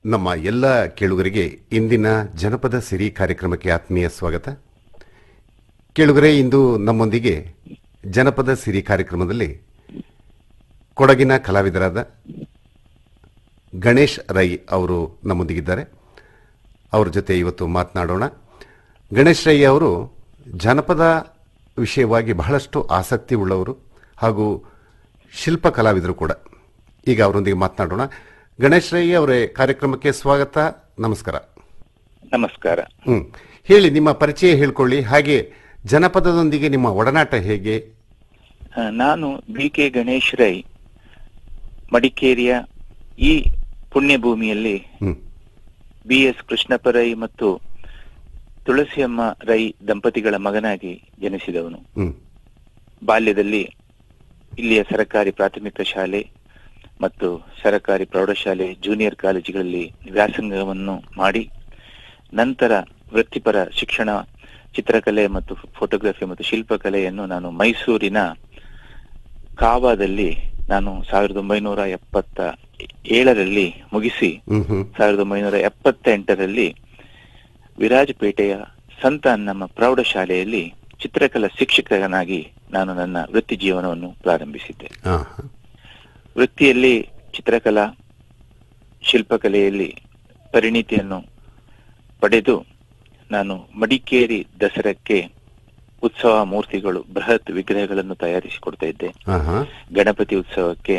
ನಮ್ಮ ಎಲ್ಲ ಕೇಳುಗರಿಗೆ ಇಂದಿನ ಜನಪದ ಸಿರಿ ಕಾರ್ಯಕ್ರಮಕ್ಕೆ ಆತ್ಮೀಯ ಸ್ವಾಗತ. ಕೇಳುಗರೆ, ಇಂದು ನಮ್ಮೊಂದಿಗೆ ಜನಪದ ಸಿರಿ ಕಾರ್ಯಕ್ರಮದಲ್ಲಿ ಕೊಡಗಿನ ಕಲಾವಿದರಾದ ಗಣೇಶ್ ರೈ ಅವರು ನಮ್ಮೊಂದಿಗಿದ್ದಾರೆ. ಅವರ ಜೊತೆ ಇವತ್ತು ಮಾತನಾಡೋಣ. ಗಣೇಶ್ ರೈ ಅವರು ಜನಪದ ವಿಷಯವಾಗಿ ಬಹಳಷ್ಟು ಆಸಕ್ತಿ ಉಳ್ಳವರು ಹಾಗೂ ಶಿಲ್ಪ ಕಲಾವಿದರು ಕೂಡ. ಈಗ ಅವರೊಂದಿಗೆ ಮಾತನಾಡೋಣ. ಗಣೇಶ್ ರೈ ಅವರೇ, ಕಾರ್ಯಕ್ರಮಕ್ಕೆ ಸ್ವಾಗತ. ನಮಸ್ಕಾರ. ನಮಸ್ಕಾರ. ಹೇಳಿ, ನಿಮ್ಮ ಪರಿಚಯ ಹೇಳ್ಕೊಳ್ಳಿ. ಹಾಗೆ ಜನಪದದೊಂದಿಗೆ ನಿಮ್ಮ ಒಡನಾಟ ಹೇಗೆ? ನಾನು BK ಗಣೇಶ್ ರೈ, ಮಡಿಕೇರಿಯ ಈ ಪುಣ್ಯ ಭೂಮಿಯಲ್ಲಿ BS ಕೃಷ್ಣಪ್ಪ ರೈ ಮತ್ತು ತುಳಸಿಯಮ್ಮ ರೈ ದಂಪತಿಗಳ ಮಗನಾಗಿ ಜನಿಸಿದವನು. ಬಾಲ್ಯದಲ್ಲಿ ಇಲ್ಲಿಯ ಸರಕಾರಿ ಪ್ರಾಥಮಿಕ ಶಾಲೆ ಮತ್ತು ಸರಕಾರಿ ಪ್ರೌಢಶಾಲೆ, ಜೂನಿಯರ್ ಕಾಲೇಜುಗಳಲ್ಲಿ ವ್ಯಾಸಂಗವನ್ನು ಮಾಡಿ ನಂತರ ವೃತ್ತಿಪರ ಶಿಕ್ಷಣ, ಚಿತ್ರಕಲೆ ಮತ್ತು ಫೋಟೋಗ್ರಫಿ ಮತ್ತು ಶಿಲ್ಪಕಲೆಯನ್ನು ನಾನು ಮೈಸೂರಿನ ಕಾವಾದಲ್ಲಿ ನಾನು 1977ರಲ್ಲಿ ಮುಗಿಸಿ 1978ರಲ್ಲಿ ವಿರಾಜಪೇಟೆಯ ಸಂತ ನಮ್ಮ ಪ್ರೌಢಶಾಲೆಯಲ್ಲಿ ಚಿತ್ರಕಲಾ ಶಿಕ್ಷಕನಾಗಿ ನಾನು ನನ್ನ ವೃತ್ತಿ ಜೀವನವನ್ನು ಪ್ರಾರಂಭಿಸಿದ್ದೆ. ವೃತ್ತಿಯಲ್ಲಿ ಚಿತ್ರಕಲಾ, ಶಿಲ್ಪಕಲೆಯಲ್ಲಿ ಪರಿಣಿತಿಯನ್ನು ಪಡೆದು ನಾನು ಮಡಿಕೇರಿ ದಸರಾಕ್ಕೆ ಉತ್ಸವ ಮೂರ್ತಿಗಳು, ಬೃಹತ್ ವಿಗ್ರಹಗಳನ್ನು ತಯಾರಿಸಿಕೊಡ್ತಾ ಇದ್ದೆ. ಗಣಪತಿ ಉತ್ಸವಕ್ಕೆ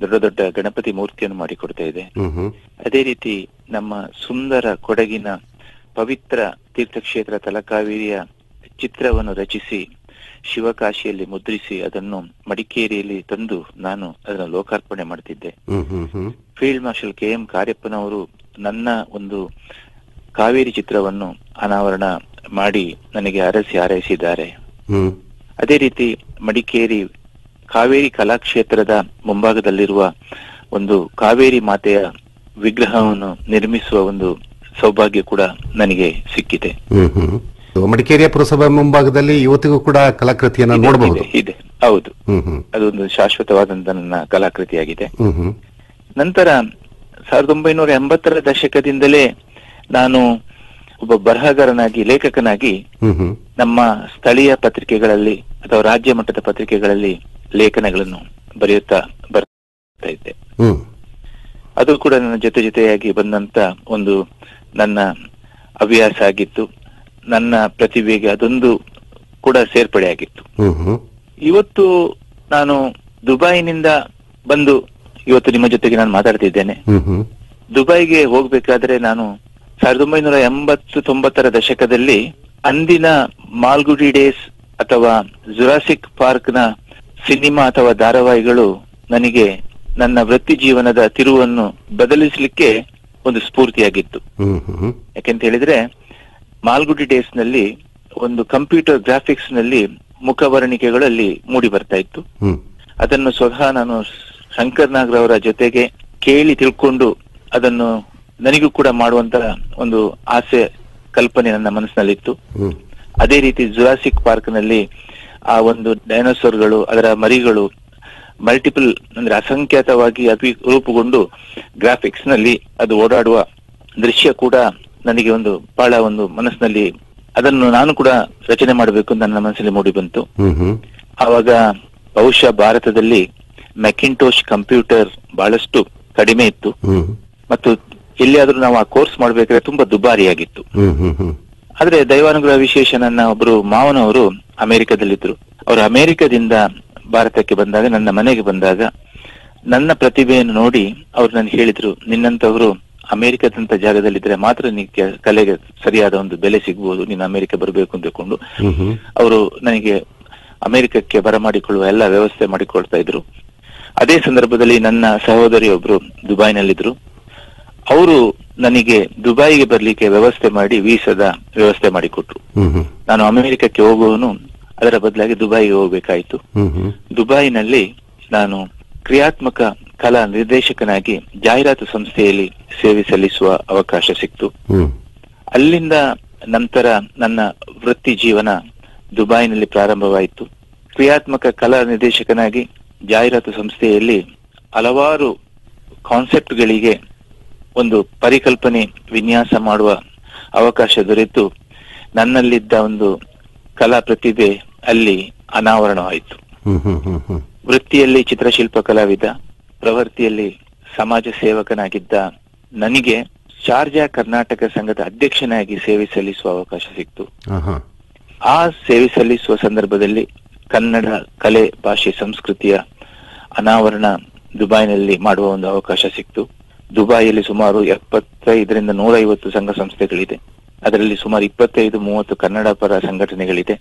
ದೊಡ್ಡ ದೊಡ್ಡ ಗಣಪತಿ ಮೂರ್ತಿಯನ್ನು ಮಾಡಿಕೊಡ್ತಾ ಇದ್ದೆ. ಅದೇ ರೀತಿ ನಮ್ಮ ಸುಂದರ ಕೊಡಗಿನ ಪವಿತ್ರ ತೀರ್ಥಕ್ಷೇತ್ರ ತಲಕಾವೇರಿಯ ಚಿತ್ರವನ್ನು ರಚಿಸಿ ಶಿವಕಾಶಿಯಲ್ಲಿ ಮುದ್ರಿಸಿ ಅದನ್ನು ಮಡಿಕೇರಿಯಲ್ಲಿ ತಂದು ನಾನು ಅದನ್ನು ಲೋಕಾರ್ಪಣೆ ಮಾಡ್ತಿದ್ದೆ. ಫೀಲ್ಡ್ ಮಾರ್ಷಲ್ KM ಕಾರ್ಯಪ್ಪನವರು ನನ್ನ ಒಂದು ಕಾವೇರಿ ಚಿತ್ರವನ್ನು ಅನಾವರಣ ಮಾಡಿ ನನಗೆ ಹಾರೈಸಿದ್ದಾರೆ. ಅದೇ ರೀತಿ ಮಡಿಕೇರಿ ಕಾವೇರಿ ಕಲಾಕ್ಷೇತ್ರದ ಮುಂಭಾಗದಲ್ಲಿರುವ ಒಂದು ಕಾವೇರಿ ಮಾತೆಯ ವಿಗ್ರಹವನ್ನು ನಿರ್ಮಿಸುವ ಒಂದು ಸೌಭಾಗ್ಯ ಕೂಡ ನನಗೆ ಸಿಕ್ಕಿದೆ. ಮಡಿಕೇರಿಯ ಪುರಸಭಾ ಮುಂಭಾಗದಲ್ಲಿ ಇವತ್ತಿಗೂ ಕೂಡ ಕಲಾಕೃತಿಯನ್ನು ನೋಡಬಹುದು. ಇದೆ, ಹೌದು. ಅದೊಂದು ಶಾಶ್ವತವಾದಂತ ನನ್ನ ಕಲಾಕೃತಿಯಾಗಿದೆ. ನಂತರ 1980ರ ದಶಕದಿಂದಲೇ ನಾನು ಒಬ್ಬ ಬರಹಗಾರನಾಗಿ, ಲೇಖಕನಾಗಿ ನಮ್ಮ ಸ್ಥಳೀಯ ಪತ್ರಿಕೆಗಳಲ್ಲಿ ಅಥವಾ ರಾಜ್ಯ ಮಟ್ಟದ ಪತ್ರಿಕೆಗಳಲ್ಲಿ ಲೇಖನಗಳನ್ನು ಬರ್ತಾ ಇದ್ದೆ. ಅದು ಕೂಡ ನನ್ನ ಜೊತೆಯಾಗಿ ಬಂದಂತ ಒಂದು ನನ್ನ ಹವ್ಯಾಸ ಆಗಿತ್ತು. ನನ್ನ ಪ್ರತಿಭೆಗೆ ಅದೊಂದು ಕೂಡ ಸೇರ್ಪಡೆ ಆಗಿತ್ತು. ಇವತ್ತು ನಾನು ದುಬೈನಿಂದ ಬಂದು ಇವತ್ತು ನಿಮ್ಮ ಜೊತೆಗೆ ನಾನು ಮಾತಾಡ್ತಿದ್ದೇನೆ. ದುಬೈಗೆ ಹೋಗ್ಬೇಕಾದ್ರೆ ನಾನು 1980-90ರ ದಶಕದಲ್ಲಿ ಅಂದಿನ ಮಾಲ್ಗುಡಿ ಡೇಸ್ ಅಥವಾ ಜುರಾಸಿಕ್ ಪಾರ್ಕ್ ನ ಸಿನಿಮಾ ಅಥವಾ ಧಾರಾವಾಹಿಗಳು ನನಗೆ ನನ್ನ ವೃತ್ತಿ ಜೀವನದ ತಿರುವನ್ನು ಬದಲಿಸಲಿಕ್ಕೆ ಒಂದು ಸ್ಫೂರ್ತಿಯಾಗಿತ್ತು. ಯಾಕೆಂತ ಹೇಳಿದ್ರೆ ಮಾಲ್ಗುಡಿ ಡೇಸ್ ನಲ್ಲಿ ಒಂದು ಕಂಪ್ಯೂಟರ್ ಗ್ರಾಫಿಕ್ಸ್ ನಲ್ಲಿ ಮುಖವರ್ಣಿಕೆಗಳಲ್ಲಿ ಮೂಡಿ ಬರ್ತಾ ಇತ್ತು. ಅದನ್ನು ಸ್ವತಃ ನಾನು ಶಂಕರ್ ನಾಗ್ ಅವರ ಜೊತೆಗೆ ಕೇಳಿ ತಿಳ್ಕೊಂಡು ಅದನ್ನು ನನಗೂ ಕೂಡ ಮಾಡುವಂತ ಒಂದು ಆಸೆ, ಕಲ್ಪನೆ ನನ್ನ ಮನಸ್ಸಿನಲ್ಲಿತ್ತು. ಅದೇ ರೀತಿ ಜುರಾಸಿಕ್ ಪಾರ್ಕ್ ನಲ್ಲಿ ಆ ಒಂದು ಡೈನೋಸಾರ್ಗಳು, ಅದರ ಮರಿಗಳು ಮಲ್ಟಿಪಲ್ ಅಂದ್ರೆ ಅಸಂಖ್ಯಾತವಾಗಿ ರೂಪುಗೊಂಡು ಗ್ರಾಫಿಕ್ಸ್ ನಲ್ಲಿ ಅದು ಓಡಾಡುವ ದೃಶ್ಯ ಕೂಡ ನನಗೆ ಒಂದು ಬಹಳ ಒಂದು ಮನಸ್ಸಿನಲ್ಲಿ ಅದನ್ನು ನಾನು ಕೂಡ ರಚನೆ ಮಾಡಬೇಕು ಅಂತ ನನ್ನ ಮನಸ್ಸಲ್ಲಿ ಮೂಡಿ ಬಂತು. ಆವಾಗ ಬಹುಶಃ ಭಾರತದಲ್ಲಿ ಮ್ಯಾಕಿಂಟೋಶ್ ಕಂಪ್ಯೂಟರ್ ಬಹಳಷ್ಟು ಕಡಿಮೆ ಇತ್ತು ಮತ್ತು ಎಲ್ಲಿಯಾದ್ರೂ ನಾವು ಆ ಕೋರ್ಸ್ ಮಾಡ್ಬೇಕಾದ್ರೆ ತುಂಬಾ ದುಬಾರಿಯಾಗಿತ್ತು. ಆದ್ರೆ ದೈವಾನುಗ್ರಹ ವಿಶೇಷ, ನನ್ನ ಒಬ್ರು ಮಾವನವರು ಅಮೆರಿಕದಲ್ಲಿದ್ರು. ಅವರು ಅಮೆರಿಕದಿಂದ ಭಾರತಕ್ಕೆ ಬಂದಾಗ, ನನ್ನ ಮನೆಗೆ ಬಂದಾಗ ನನ್ನ ಪ್ರತಿಭೆಯನ್ನು ನೋಡಿ ಅವ್ರು ನನಗೆ ಹೇಳಿದ್ರು, ನಿನ್ನಂತವರು ಅಮೆರಿಕದಂತ ಜಾಗದಲ್ಲಿದ್ರೆ ಮಾತ್ರ ನಿನಗೆ ಕಲೆಗೆ ಸರಿಯಾದ ಒಂದು ಬೆಲೆ ಸಿಗ್ಬೋದು, ನೀನು ಅಮೆರಿಕ ಬರಬೇಕು ಅಂದುಕೊಂಡು ಅವರು ನನಗೆ ಅಮೆರಿಕಕ್ಕೆ ಬರಮಾಡಿಕೊಳ್ಳುವ ಎಲ್ಲ ವ್ಯವಸ್ಥೆ ಮಾಡಿಕೊಳ್ತಾ ಇದ್ರು. ಅದೇ ಸಂದರ್ಭದಲ್ಲಿ ನನ್ನ ಸಹೋದರಿ ಒಬ್ರು ದುಬೈನಲ್ಲಿದ್ರು. ಅವರು ನನಗೆ ದುಬೈಗೆ ಬರ್ಲಿಕ್ಕೆ ವ್ಯವಸ್ಥೆ ಮಾಡಿ ವೀಸಾದ ವ್ಯವಸ್ಥೆ ಮಾಡಿಕೊಟ್ರು. ನಾನು ಅಮೆರಿಕಕ್ಕೆ ಹೋಗುವನು, ಅದರ ಬದಲಾಗಿ ದುಬೈಗೆ ಹೋಗ್ಬೇಕಾಯ್ತು. ದುಬೈನಲ್ಲಿ ನಾನು ಕ್ರಿಯಾತ್ಮಕ ಕಲಾ ನಿರ್ದೇಶಕನಾಗಿ ಜಾಹೀರಾತು ಸಂಸ್ಥೆಯಲ್ಲಿ ಸೇವೆ ಸಲ್ಲಿಸುವ ಅವಕಾಶ ಸಿಕ್ತು. ಅಲ್ಲಿಂದ ನಂತರ ನನ್ನ ವೃತ್ತಿ ಜೀವನ ದುಬೈನಲ್ಲಿ ಪ್ರಾರಂಭವಾಯಿತು. ಕ್ರಿಯಾತ್ಮಕ ಕಲಾ ನಿರ್ದೇಶಕನಾಗಿ ಜಾಹೀರಾತು ಸಂಸ್ಥೆಯಲ್ಲಿ ಹಲವಾರು ಕಾನ್ಸೆಪ್ಟ್ಗಳಿಗೆ ಒಂದು ಪರಿಕಲ್ಪನೆ ವಿನ್ಯಾಸ ಮಾಡುವ ಅವಕಾಶ ದೊರೆತು ನನ್ನಲ್ಲಿದ್ದ ಒಂದು ಕಲಾ ಪ್ರತಿಭೆ ಅಲ್ಲಿ ಅನಾವರಣವಾಯಿತು. ವೃತ್ತಿಯಲ್ಲಿ ಚಿತ್ರಶಿಲ್ಪ ಕಲಾವಿದ, ಪ್ರವೃತ್ತಿಯಲ್ಲಿ ಸಮಾಜ ಸೇವಕನಾಗಿದ್ದ ನನಗೆ ಶಾರ್ಜಾ ಕರ್ನಾಟಕ ಸಂಘದ ಅಧ್ಯಕ್ಷನಾಗಿ ಸೇವೆ ಸಲ್ಲಿಸುವ ಅವಕಾಶ ಸಿಕ್ತು. ಆ ಸೇವೆ ಸಲ್ಲಿಸುವ ಸಂದರ್ಭದಲ್ಲಿ ಕನ್ನಡ ಕಲೆ, ಭಾಷೆ, ಸಂಸ್ಕೃತಿಯ ಅನಾವರಣ ದುಬೈನಲ್ಲಿ ಮಾಡುವ ಒಂದು ಅವಕಾಶ ಸಿಕ್ತು. ದುಬೈಯಲ್ಲಿ ಸುಮಾರು 75ರಿಂದ 150 ಸಂಘ ಸಂಸ್ಥೆಗಳಿದೆ. ಅದರಲ್ಲಿ ಸುಮಾರು 25-30 ಕನ್ನಡ ಪರ ಸಂಘಟನೆಗಳಿದೆ.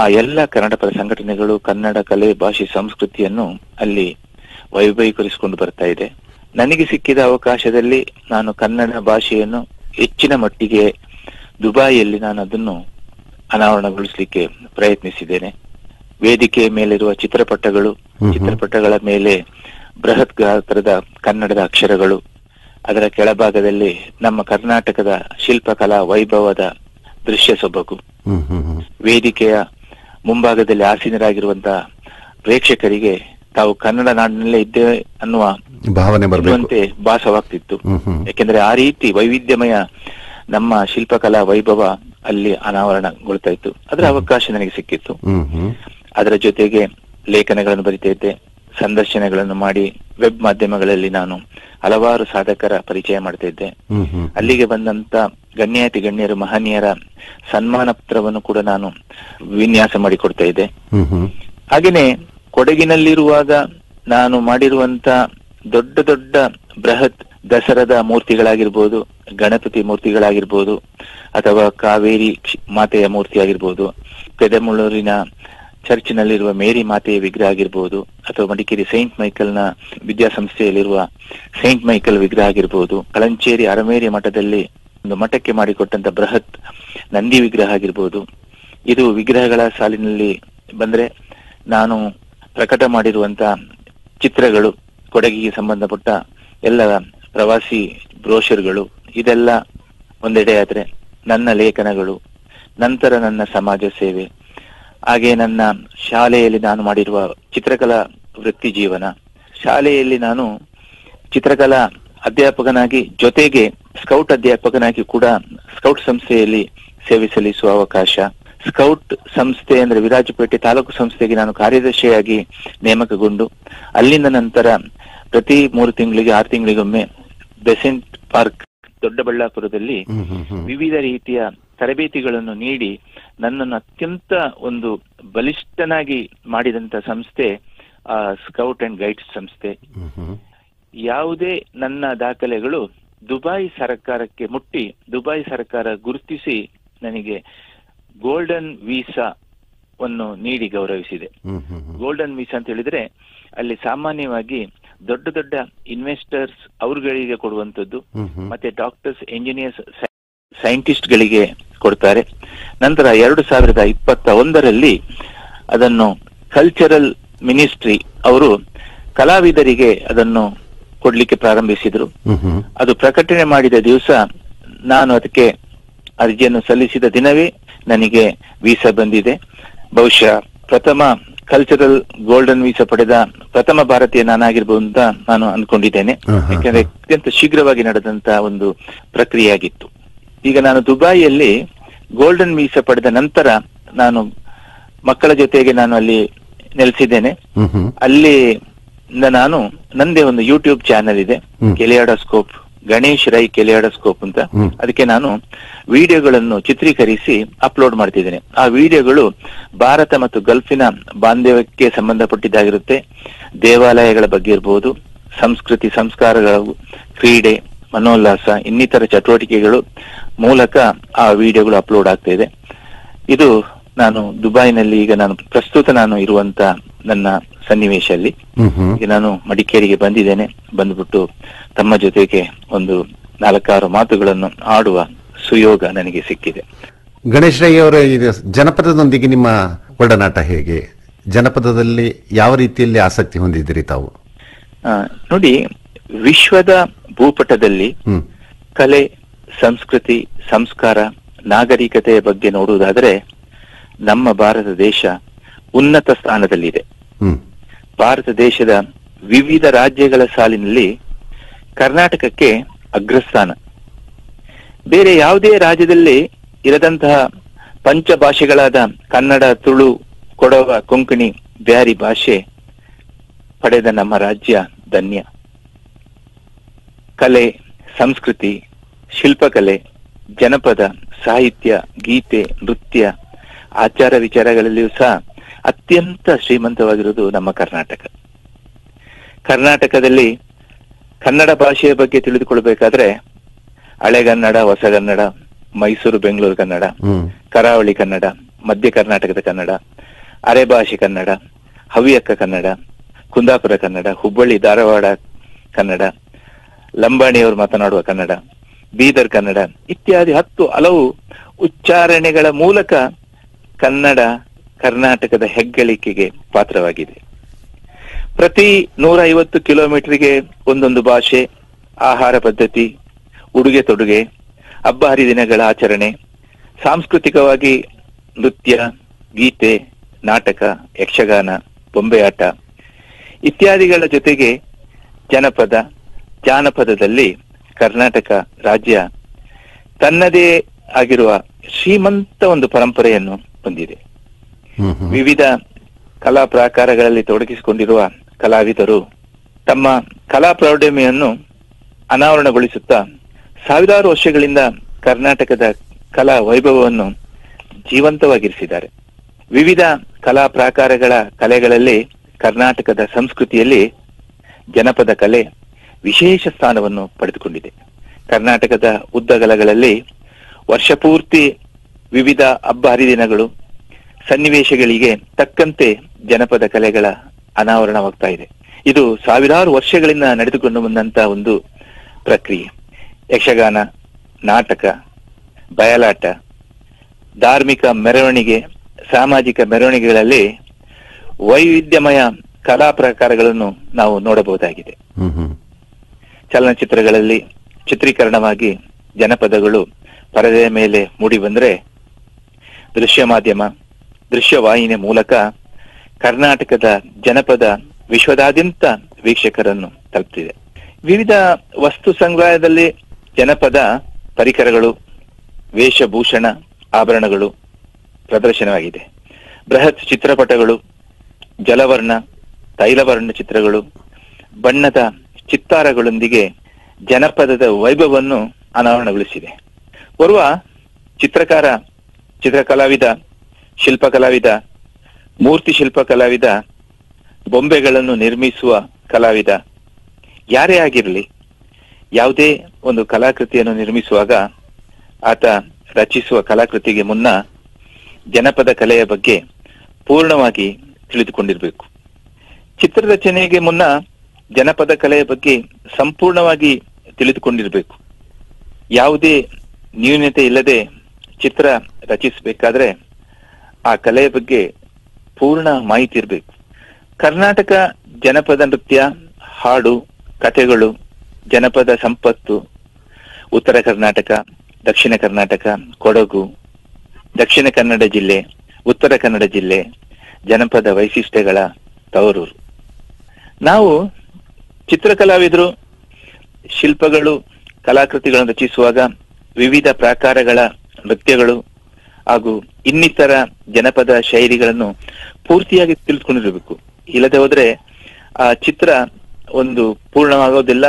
ಆ ಎಲ್ಲ ಕನ್ನಡ ಪರ ಸಂಘಟನೆಗಳು ಕನ್ನಡ ಕಲೆ, ಭಾಷೆ, ಸಂಸ್ಕೃತಿಯನ್ನು ಅಲ್ಲಿ ವೈಭವೀಕರಿಸಿಕೊಂಡು ಬರ್ತಾ ಇದೆ. ನನಗೆ ಸಿಕ್ಕಿದ ಅವಕಾಶದಲ್ಲಿ ನಾನು ಕನ್ನಡ ಭಾಷೆಯನ್ನು ಹೆಚ್ಚಿನ ಮಟ್ಟಿಗೆ ದುಬೈಯಲ್ಲಿ ನಾನು ಅದನ್ನು ಅನಾವರಣಗೊಳಿಸಲಿಕ್ಕೆ ಪ್ರಯತ್ನಿಸಿದ್ದೇನೆ. ವೇದಿಕೆಯ ಮೇಲಿರುವ ಚಿತ್ರಪಟಗಳ ಮೇಲೆ ಬೃಹತ್ ಗಾತ್ರದ ಕನ್ನಡದ ಅಕ್ಷರಗಳು, ಅದರ ಕೆಳಭಾಗದಲ್ಲಿ ನಮ್ಮ ಕರ್ನಾಟಕದ ಶಿಲ್ಪಕಲಾ ವೈಭವದ ದೃಶ್ಯ ಸೊಬಗು, ವೇದಿಕೆಯ ಮುಂಭಾಗದಲ್ಲಿ ಆಸೀನರಾಗಿರುವಂತಹ ಪ್ರೇಕ್ಷಕರಿಗೆ ತಾವು ಕನ್ನಡ ನಾಡಿನಲ್ಲೇ ಇದ್ದೇವೆ ಅನ್ನುವ ಭಾವನೆ ಬರುವಂತೆ ಭಾಸವಾಗ್ತಿತ್ತು. ಯಾಕೆಂದ್ರೆ ಆ ರೀತಿ ವೈವಿಧ್ಯಮಯ ನಮ್ಮ ಶಿಲ್ಪಕಲಾ ವೈಭವ ಅಲ್ಲಿ ಅನಾವರಣಗೊಳ್ತಾ ಇತ್ತು. ಅದರ ಅವಕಾಶ ನನಗೆ ಸಿಕ್ಕಿತ್ತು. ಅದರ ಜೊತೆಗೆ ಲೇಖನಗಳನ್ನು ಬರಿತಾ ಇದ್ದೆ, ಸಂದರ್ಶನಗಳನ್ನು ಮಾಡಿ ವೆಬ್ ಮಾಧ್ಯಮಗಳಲ್ಲಿ ನಾನು ಹಲವಾರು ಸಾಧಕರ ಪರಿಚಯ ಮಾಡ್ತಾ ಇದ್ದೆ. ಅಲ್ಲಿಗೆ ಬಂದಂತ ಗಣ್ಯರು, ಮಹನೀಯರ ಸನ್ಮಾನ ಪತ್ರವನ್ನು ಕೂಡ ನಾನು ವಿನ್ಯಾಸ ಮಾಡಿಕೊಡ್ತಾ ಇದ್ದೆ. ಹಾಗೇನೆ ಕೊಡಗಿನಲ್ಲಿರುವಾಗ ನಾನು ಮಾಡಿರುವಂತ ದೊಡ್ಡ ದೊಡ್ಡ ಬೃಹತ್ ದಸರಾದ ಮೂರ್ತಿಗಳಾಗಿರ್ಬೋದು, ಗಣಪತಿ ಮೂರ್ತಿಗಳಾಗಿರ್ಬೋದು, ಅಥವಾ ಕಾವೇರಿ ಮಾತೆಯ ಮೂರ್ತಿ ಆಗಿರ್ಬೋದು, ಪೆದಮುಳ್ಳೂರಿನ ಚರ್ಚಿನಲ್ಲಿರುವ ಮೇರಿ ಮಾತೆಯ ವಿಗ್ರಹ ಆಗಿರ್ಬೋದು, ಅಥವಾ ಮಡಿಕೇರಿ ಸೈಂಟ್ ಮೈಕಲ್ನ ವಿದ್ಯಾಸಂಸ್ಥೆಯಲ್ಲಿರುವ ಸೈಂಟ್ ಮೈಕಲ್ ವಿಗ್ರಹ ಆಗಿರ್ಬೋದು, ಕಳಂಚೇರಿ ಅರಮೇರಿ ಮಠದಲ್ಲಿ ಒಂದು ಮಠಕ್ಕೆ ಮಾಡಿಕೊಟ್ಟಂತ ಬೃಹತ್ ನಂದಿ ವಿಗ್ರಹ ಆಗಿರ್ಬೋದು. ಇದು ವಿಗ್ರಹಗಳ ಸಾಲಿನಲ್ಲಿ ಬಂದ್ರೆ ನಾನು ಪ್ರಕಟ ಮಾಡಿರುವಂತ ಚಿತ್ರಗಳು, ಕೊಡಗಿಗೆ ಸಂಬಂಧಪಟ್ಟ ಎಲ್ಲ ಪ್ರವಾಸಿ ಬ್ರೋಷರ್ಗಳು, ಇದೆಲ್ಲ ಒಂದೆಡೆ ಆದ್ರೆ ನನ್ನ ಲೇಖನಗಳು, ನಂತರ ನನ್ನ ಸಮಾಜ ಸೇವೆ, ಹಾಗೆ ನನ್ನ ಶಾಲೆಯಲ್ಲಿ ನಾನು ಮಾಡಿರುವ ಚಿತ್ರಕಲಾ ವೃತ್ತಿ ಜೀವನ, ಶಾಲೆಯಲ್ಲಿ ನಾನು ಚಿತ್ರಕಲಾ ಅಧ್ಯಾಪಕನಾಗಿ ಜೊತೆಗೆ ಸ್ಕೌಟ್ ಅಧ್ಯಾಪಕನಾಗಿ ಕೂಡ ಸ್ಕೌಟ್ ಸಂಸ್ಥೆಯಲ್ಲಿ ಸೇವೆ ಸಲ್ಲಿಸುವ ಅವಕಾಶ, ಸ್ಕೌಟ್ ಸಂಸ್ಥೆ ಅಂದ್ರೆ ವಿರಾಜಪೇಟೆ ತಾಲೂಕು ಸಂಸ್ಥೆಗೆ ನಾನು ಕಾರ್ಯದರ್ಶಿಯಾಗಿ ನೇಮಕಗೊಂಡು ಅಲ್ಲಿಂದ ನಂತರ ಪ್ರತಿ 3 ತಿಂಗಳಿಗೆ 6 ತಿಂಗಳಿಗೊಮ್ಮೆ ಬೆಸೆಂಟ್ ಪಾರ್ಕ್ ದೊಡ್ಡಬಳ್ಳಾಪುರದಲ್ಲಿ ವಿವಿಧ ರೀತಿಯ ತರಬೇತಿಗಳನ್ನು ನೀಡಿ ನನ್ನನ್ನು ಅತ್ಯಂತ ಒಂದು ಬಲಿಷ್ಠನಾಗಿ ಮಾಡಿದಂತ ಸಂಸ್ಥೆ ಸ್ಕೌಟ್ ಅಂಡ್ ಗೈಡ್ಸ್ ಸಂಸ್ಥೆ. ಯಾವುದೇ ನನ್ನ ದಾಖಲೆಗಳು ದುಬೈ ಸರ್ಕಾರಕ್ಕೆ ಮುಟ್ಟಿ ದುಬೈ ಸರ್ಕಾರ ಗುರುತಿಸಿ ನನಗೆ ಗೋಲ್ಡನ್ ವೀಸಾವನ್ನು ನೀಡಿ ಗೌರವಿಸಿದೆ. ಗೋಲ್ಡನ್ ವೀಸಾ ಅಂತ ಹೇಳಿದ್ರೆ ಅಲ್ಲಿ ಸಾಮಾನ್ಯವಾಗಿ ದೊಡ್ಡ ದೊಡ್ಡ ಇನ್ವೆಸ್ಟರ್ಸ್ ಅವ್ರಗಳಿಗೆ ಕೊಡುವಂತದ್ದು, ಮತ್ತೆ ಡಾಕ್ಟರ್ಸ್, ಎಂಜಿನಿಯರ್ಸ್, ಸೈಂಟಿಸ್ಟ್ ಗಳಿಗೆ ಕೊಡ್ತಾರೆ. ನಂತರ 2021ರಲ್ಲಿ ಅದನ್ನು ಕಲ್ಚರಲ್ ಮಿನಿಸ್ಟ್ರಿ ಅವರು ಕಲಾವಿದರಿಗೆ ಅದನ್ನು ಕೊಡ್ಲಿಕ್ಕೆ ಪ್ರಾರಂಭಿಸಿದ್ರು. ಅದು ಪ್ರಕಟಣೆ ಮಾಡಿದ ದಿವಸ ನಾನು ಅದಕ್ಕೆ ಅರ್ಜಿಯನ್ನು ಸಲ್ಲಿಸಿದ ದಿನವೇ ನನಗೆ ವೀಸಾ ಬಂದಿದೆ. ಬಹುಶಃ ಪ್ರಥಮ ಕಲ್ಚರಲ್ ಗೋಲ್ಡನ್ ವೀಸಾ ಪಡೆದ ಪ್ರಥಮ ಭಾರತೀಯ ನಾನಾಗಿರ್ಬೋದು ಅಂತ ನಾನು ಅಂದ್ಕೊಂಡಿದ್ದೇನೆ. ಯಾಕಂದ್ರೆ ಅತ್ಯಂತ ಶೀಘ್ರವಾಗಿ ನಡೆದಂತ ಒಂದು ಪ್ರಕ್ರಿಯೆ ಆಗಿತ್ತು. ಈಗ ನಾನು ದುಬೈಯಲ್ಲಿ ಗೋಲ್ಡನ್ ವೀಸಾ ಪಡೆದ ನಂತರ ನಾನು ಮಕ್ಕಳ ಜೊತೆಗೆ ನಾನು ಅಲ್ಲಿ ನೆಲೆಸಿದ್ದೇನೆ. ಅಲ್ಲಿ ನಾನು ನಂದೇ ಒಂದು ಯೂಟ್ಯೂಬ್ ಚಾನೆಲ್ ಇದೆ, ಕೆಲಿಯಾಡೋಸ್ಕೋಪ್, ಗಣೇಶ್ ರೈ ಕೆಲಿಯಾಡೋಸ್ಕೋಪ್ ಅಂತ. ಅದಕ್ಕೆ ನಾನು ವಿಡಿಯೋಗಳನ್ನು ಚಿತ್ರೀಕರಿಸಿ ಅಪ್ಲೋಡ್ ಮಾಡ್ತಿದ್ದೇನೆ. ಆ ವಿಡಿಯೋಗಳು ಭಾರತ ಮತ್ತು ಗಲ್ಫಿನ ಬಾಂಧವ್ಯಕ್ಕೆ ಸಂಬಂಧಪಟ್ಟಿದ್ದಾಗಿರುತ್ತೆ. ದೇವಾಲಯಗಳ ಬಗ್ಗೆ ಇರ್ಬೋದು, ಸಂಸ್ಕೃತಿ ಸಂಸ್ಕಾರಗಳು, ಕ್ರೀಡೆ, ಮನೋಲ್ಲಾಸ, ಇನ್ನಿತರ ಚಟುವಟಿಕೆಗಳು ಮೂಲಕ ಆ ವಿಡಿಯೋಗಳು ಅಪ್ಲೋಡ್ ಆಗ್ತಾ ಇದೆ. ಇದು ನಾನು ದುಬೈನಲ್ಲಿ ಈಗ ನಾನು ಪ್ರಸ್ತುತ ನಾನು ಇರುವಂತ ನನ್ನ ಸನ್ನಿವೇಶದಲ್ಲಿ ಈಗ ನಾನು ಮಡಿಕೇರಿಗೆ ಬಂದಿದ್ದೇನೆ. ಬಂದ್ಬಿಟ್ಟು ತಮ್ಮ ಜೊತೆಗೆ ಒಂದು 4-6 ಮಾತುಗಳನ್ನು ಆಡುವ ಸುಯೋಗ ನನಗೆ ಸಿಕ್ಕಿದೆ. ಗಣೇಶ್ ರೈ ಅವರ ಜನಪದದೊಂದಿಗೆ ನಿಮ್ಮ ಒಡನಾಟ ಹೇಗೆ? ಜನಪದದಲ್ಲಿ ಯಾವ ರೀತಿಯಲ್ಲಿ ಆಸಕ್ತಿ ಹೊಂದಿದ್ದೀರಿ ತಾವು? ನೋಡಿ, ವಿಶ್ವದ ಭೂಪಟದಲ್ಲಿ ಕಲೆ, ಸಂಸ್ಕೃತಿ, ಸಂಸ್ಕಾರ, ನಾಗರಿಕತೆಯ ಬಗ್ಗೆ ನೋಡುವುದಾದರೆ ನಮ್ಮ ಭಾರತ ದೇಶ ಉನ್ನತ ಸ್ಥಾನದಲ್ಲಿದೆ. ಭಾರತ ದೇಶದ ವಿವಿಧ ರಾಜ್ಯಗಳ ಸಾಲಿನಲ್ಲಿ ಕರ್ನಾಟಕಕ್ಕೆ ಅಗ್ರಸ್ಥಾನ. ಬೇರೆ ಯಾವುದೇ ರಾಜ್ಯದಲ್ಲಿ ಇರದಂತಹ ಪಂಚ ಭಾಷೆಗಳಾದ ಕನ್ನಡ, ತುಳು, ಕೊಡವ, ಕೊಂಕಣಿ, ಬ್ಯಾರಿ ಭಾಷೆ ಪಡೆದ ನಮ್ಮ ರಾಜ್ಯ ಧನ್ಯ. ಕಲೆ, ಸಂಸ್ಕೃತಿ, ಶಿಲ್ಪಕಲೆ, ಜನಪದ, ಸಾಹಿತ್ಯ, ಗೀತೆ, ನೃತ್ಯ, ಆಚಾರ ವಿಚಾರಗಳಲ್ಲಿಯೂ ಸಹ ಅತ್ಯಂತ ಶ್ರೀಮಂತವಾಗಿರುವುದು ನಮ್ಮ ಕರ್ನಾಟಕ. ಕರ್ನಾಟಕದಲ್ಲಿ ಕನ್ನಡ ಭಾಷೆಯ ಬಗ್ಗೆ ತಿಳಿದುಕೊಳ್ಬೇಕಾದ್ರೆ ಹಳೆಗನ್ನಡ, ಹೊಸಗನ್ನಡ, ಮೈಸೂರು ಬೆಂಗಳೂರು ಕನ್ನಡ, ಕರಾವಳಿ ಕನ್ನಡ, ಮಧ್ಯ ಕರ್ನಾಟಕದ ಕನ್ನಡ, ಅರೆಭಾಷೆ ಕನ್ನಡ, ಹವ್ಯಕ ಕನ್ನಡ, ಕುಂದಾಪುರ ಕನ್ನಡ, ಹುಬ್ಬಳ್ಳಿ ಧಾರವಾಡ ಕನ್ನಡ, ಲಂಬಾಣಿಯವರು ಮಾತನಾಡುವ ಕನ್ನಡ, ಬೀದರ್ ಕನ್ನಡ ಇತ್ಯಾದಿ 10 ಹಲವು ಉಚ್ಚಾರಣೆಗಳ ಮೂಲಕ ಕನ್ನಡ ಕರ್ನಾಟಕದ ಹೆಗ್ಗಳಿಕೆಗೆ ಪಾತ್ರವಾಗಿದೆ. ಪ್ರತಿ 150 ಕಿಲೋಮೀಟರ್ಗೆ ಒಂದೊಂದು ಭಾಷೆ, ಆಹಾರ ಪದ್ಧತಿ, ಉಡುಗೆ ತೊಡುಗೆ, ಹಬ್ಬ ಹರಿದಿನಗಳ ಆಚರಣೆ, ಸಾಂಸ್ಕೃತಿಕವಾಗಿ ನೃತ್ಯ, ಗೀತೆ, ನಾಟಕ, ಯಕ್ಷಗಾನ, ಬೊಂಬೆಯಾಟ ಇತ್ಯಾದಿಗಳ ಜೊತೆಗೆ ಜನಪದ, ಜಾನಪದದಲ್ಲಿ ಕರ್ನಾಟಕ ರಾಜ್ಯ ತನ್ನದೇ ಆಗಿರುವ ಶ್ರೀಮಂತ ಒಂದು ಪರಂಪರೆಯನ್ನು ಹೊಂದಿದೆ. ವಿವಿಧ ಕಲಾ ಪ್ರಾಕಾರಗಳಲ್ಲಿ ತೊಡಗಿಸಿಕೊಂಡಿರುವ ಕಲಾವಿದರು ತಮ್ಮ ಕಲಾ ಪ್ರೌಢಿಮೆಯನ್ನು ಅನಾವರಣಗೊಳಿಸುತ್ತಾ ಸಾವಿರಾರು ವರ್ಷಗಳಿಂದ ಕರ್ನಾಟಕದ ಕಲಾ ವೈಭವವನ್ನು ಜೀವಂತವಾಗಿರಿಸಿದ್ದಾರೆ. ವಿವಿಧ ಕಲಾ ಪ್ರಾಕಾರಗಳ ಕಲೆಗಳಲ್ಲಿ ಕರ್ನಾಟಕದ ಸಂಸ್ಕೃತಿಯಲ್ಲಿ ಜನಪದ ಕಲೆ ವಿಶೇಷ ಸ್ಥಾನವನ್ನು ಪಡೆದುಕೊಂಡಿದೆ. ಕರ್ನಾಟಕದ ಉದ್ದಗಲಗಳಲ್ಲಿ ವರ್ಷಪೂರ್ತಿ ವಿವಿಧ ಹಬ್ಬ ಹರಿದಿನಗಳು, ಸನ್ನಿವೇಶಗಳಿಗೆ ತಕ್ಕಂತೆ ಜನಪದ ಕಲೆಗಳ ಅನಾವರಣವಾಗ್ತಾ ಇದೆ. ಇದು ಸಾವಿರಾರು ವರ್ಷಗಳಿಂದ ನಡೆದುಕೊಂಡು ಬಂದಂತ ಒಂದು ಪ್ರಕ್ರಿಯೆ. ಯಕ್ಷಗಾನ, ನಾಟಕ, ಬಯಲಾಟ, ಧಾರ್ಮಿಕ ಮೆರವಣಿಗೆ, ಸಾಮಾಜಿಕ ಮೆರವಣಿಗೆಗಳಲ್ಲಿ ವೈವಿಧ್ಯಮಯ ಕಲಾ ಪ್ರಕಾರಗಳನ್ನು ನಾವು ನೋಡಬಹುದಾಗಿದೆ. ಚಲನಚಿತ್ರಗಳಲ್ಲಿ ಚಿತ್ರೀಕರಣವಾಗಿ ಜನಪದಗಳು ಪರದೆಯ ಮೇಲೆ ಮೂಡಿ ಬಂದ್ರೆ ದೃಶ್ಯ ಮಾಧ್ಯಮ, ದೃಶ್ಯವಾಹಿನಿಯ ಮೂಲಕ ಕರ್ನಾಟಕದ ಜನಪದ ವಿಶ್ವದಾದ್ಯಂತ ವೀಕ್ಷಕರನ್ನು ತಲುಪ್ತಿದೆ. ವಿವಿಧ ವಸ್ತು ಸಂಗ್ರಹದಲ್ಲಿ ಜನಪದ ಪರಿಕರಗಳು, ವೇಷಭೂಷಣ, ಆಭರಣಗಳು ಪ್ರದರ್ಶನವಾಗಿದೆ. ಬೃಹತ್ ಚಿತ್ರಪಟಗಳು, ಜಲವರ್ಣ, ತೈಲವರ್ಣ ಚಿತ್ರಗಳು, ಬಣ್ಣದ ಚಿತ್ತಾರಗಳೊಂದಿಗೆ ಜನಪದದ ವೈಭವವನ್ನು ಅನಾವರಣಗೊಳಿಸಿದೆ. ಓರ್ವ ಚಿತ್ರಕಾರ, ಚಿತ್ರಕಲಾವಿದ, ಶಿಲ್ಪಕಲಾವಿದ, ಮೂರ್ತಿ ಶಿಲ್ಪ ಕಲಾವಿದ, ಬೊಂಬೆಗಳನ್ನು ನಿರ್ಮಿಸುವ ಕಲಾವಿದ ಯಾರೇ ಆಗಿರಲಿ, ಯಾವುದೇ ಒಂದು ಕಲಾಕೃತಿಯನ್ನು ನಿರ್ಮಿಸುವಾಗ ಆತ ರಚಿಸುವ ಕಲಾಕೃತಿಗೆ ಮುನ್ನ ಜನಪದ ಕಲೆಯ ಬಗ್ಗೆ ಪೂರ್ಣವಾಗಿ ತಿಳಿದುಕೊಂಡಿರಬೇಕು. ಚಿತ್ರರಚನೆಗೆ ಮುನ್ನ ಜನಪದ ಕಲೆಯ ಬಗ್ಗೆ ಸಂಪೂರ್ಣವಾಗಿ ತಿಳಿದುಕೊಂಡಿರಬೇಕು. ಯಾವುದೇ ನ್ಯೂನತೆ ಇಲ್ಲದೆ ಚಿತ್ರ ರಚಿಸಬೇಕಾದ್ರೆ ಆ ಕಲೆಯ ಬಗ್ಗೆ ಪೂರ್ಣ ಮಾಹಿತಿ ಇರಬೇಕು. ಕರ್ನಾಟಕ ಜನಪದ ನೃತ್ಯ, ಹಾಡು, ಕಥೆಗಳು, ಜನಪದ ಸಂಪತ್ತು, ಉತ್ತರ ಕರ್ನಾಟಕ, ದಕ್ಷಿಣ ಕರ್ನಾಟಕ, ಕೊಡಗು, ದಕ್ಷಿಣ ಕನ್ನಡ ಜಿಲ್ಲೆ, ಉತ್ತರ ಕನ್ನಡ ಜಿಲ್ಲೆ ಜನಪದ ವೈಶಿಷ್ಟ್ಯಗಳ ತವರೂರು. ನಾವು ಚಿತ್ರಕಲಾವಿದರು ಶಿಲ್ಪಗಳು, ಕಲಾಕೃತಿಗಳನ್ನು ರಚಿಸುವಾಗ ವಿವಿಧ ಪ್ರಕಾರಗಳ ನೃತ್ಯಗಳು ಹಾಗೂ ಇನ್ನಿತರ ಜನಪದ ಶೈಲಿಗಳನ್ನು ಪೂರ್ತಿಯಾಗಿ ತಿಳಿದುಕೊಂಡಿರಬೇಕು. ಇಲ್ಲದೆ ಹೋದ್ರೆ ಆ ಚಿತ್ರ ಒಂದು ಪೂರ್ಣವಾಗೋದಿಲ್ಲ,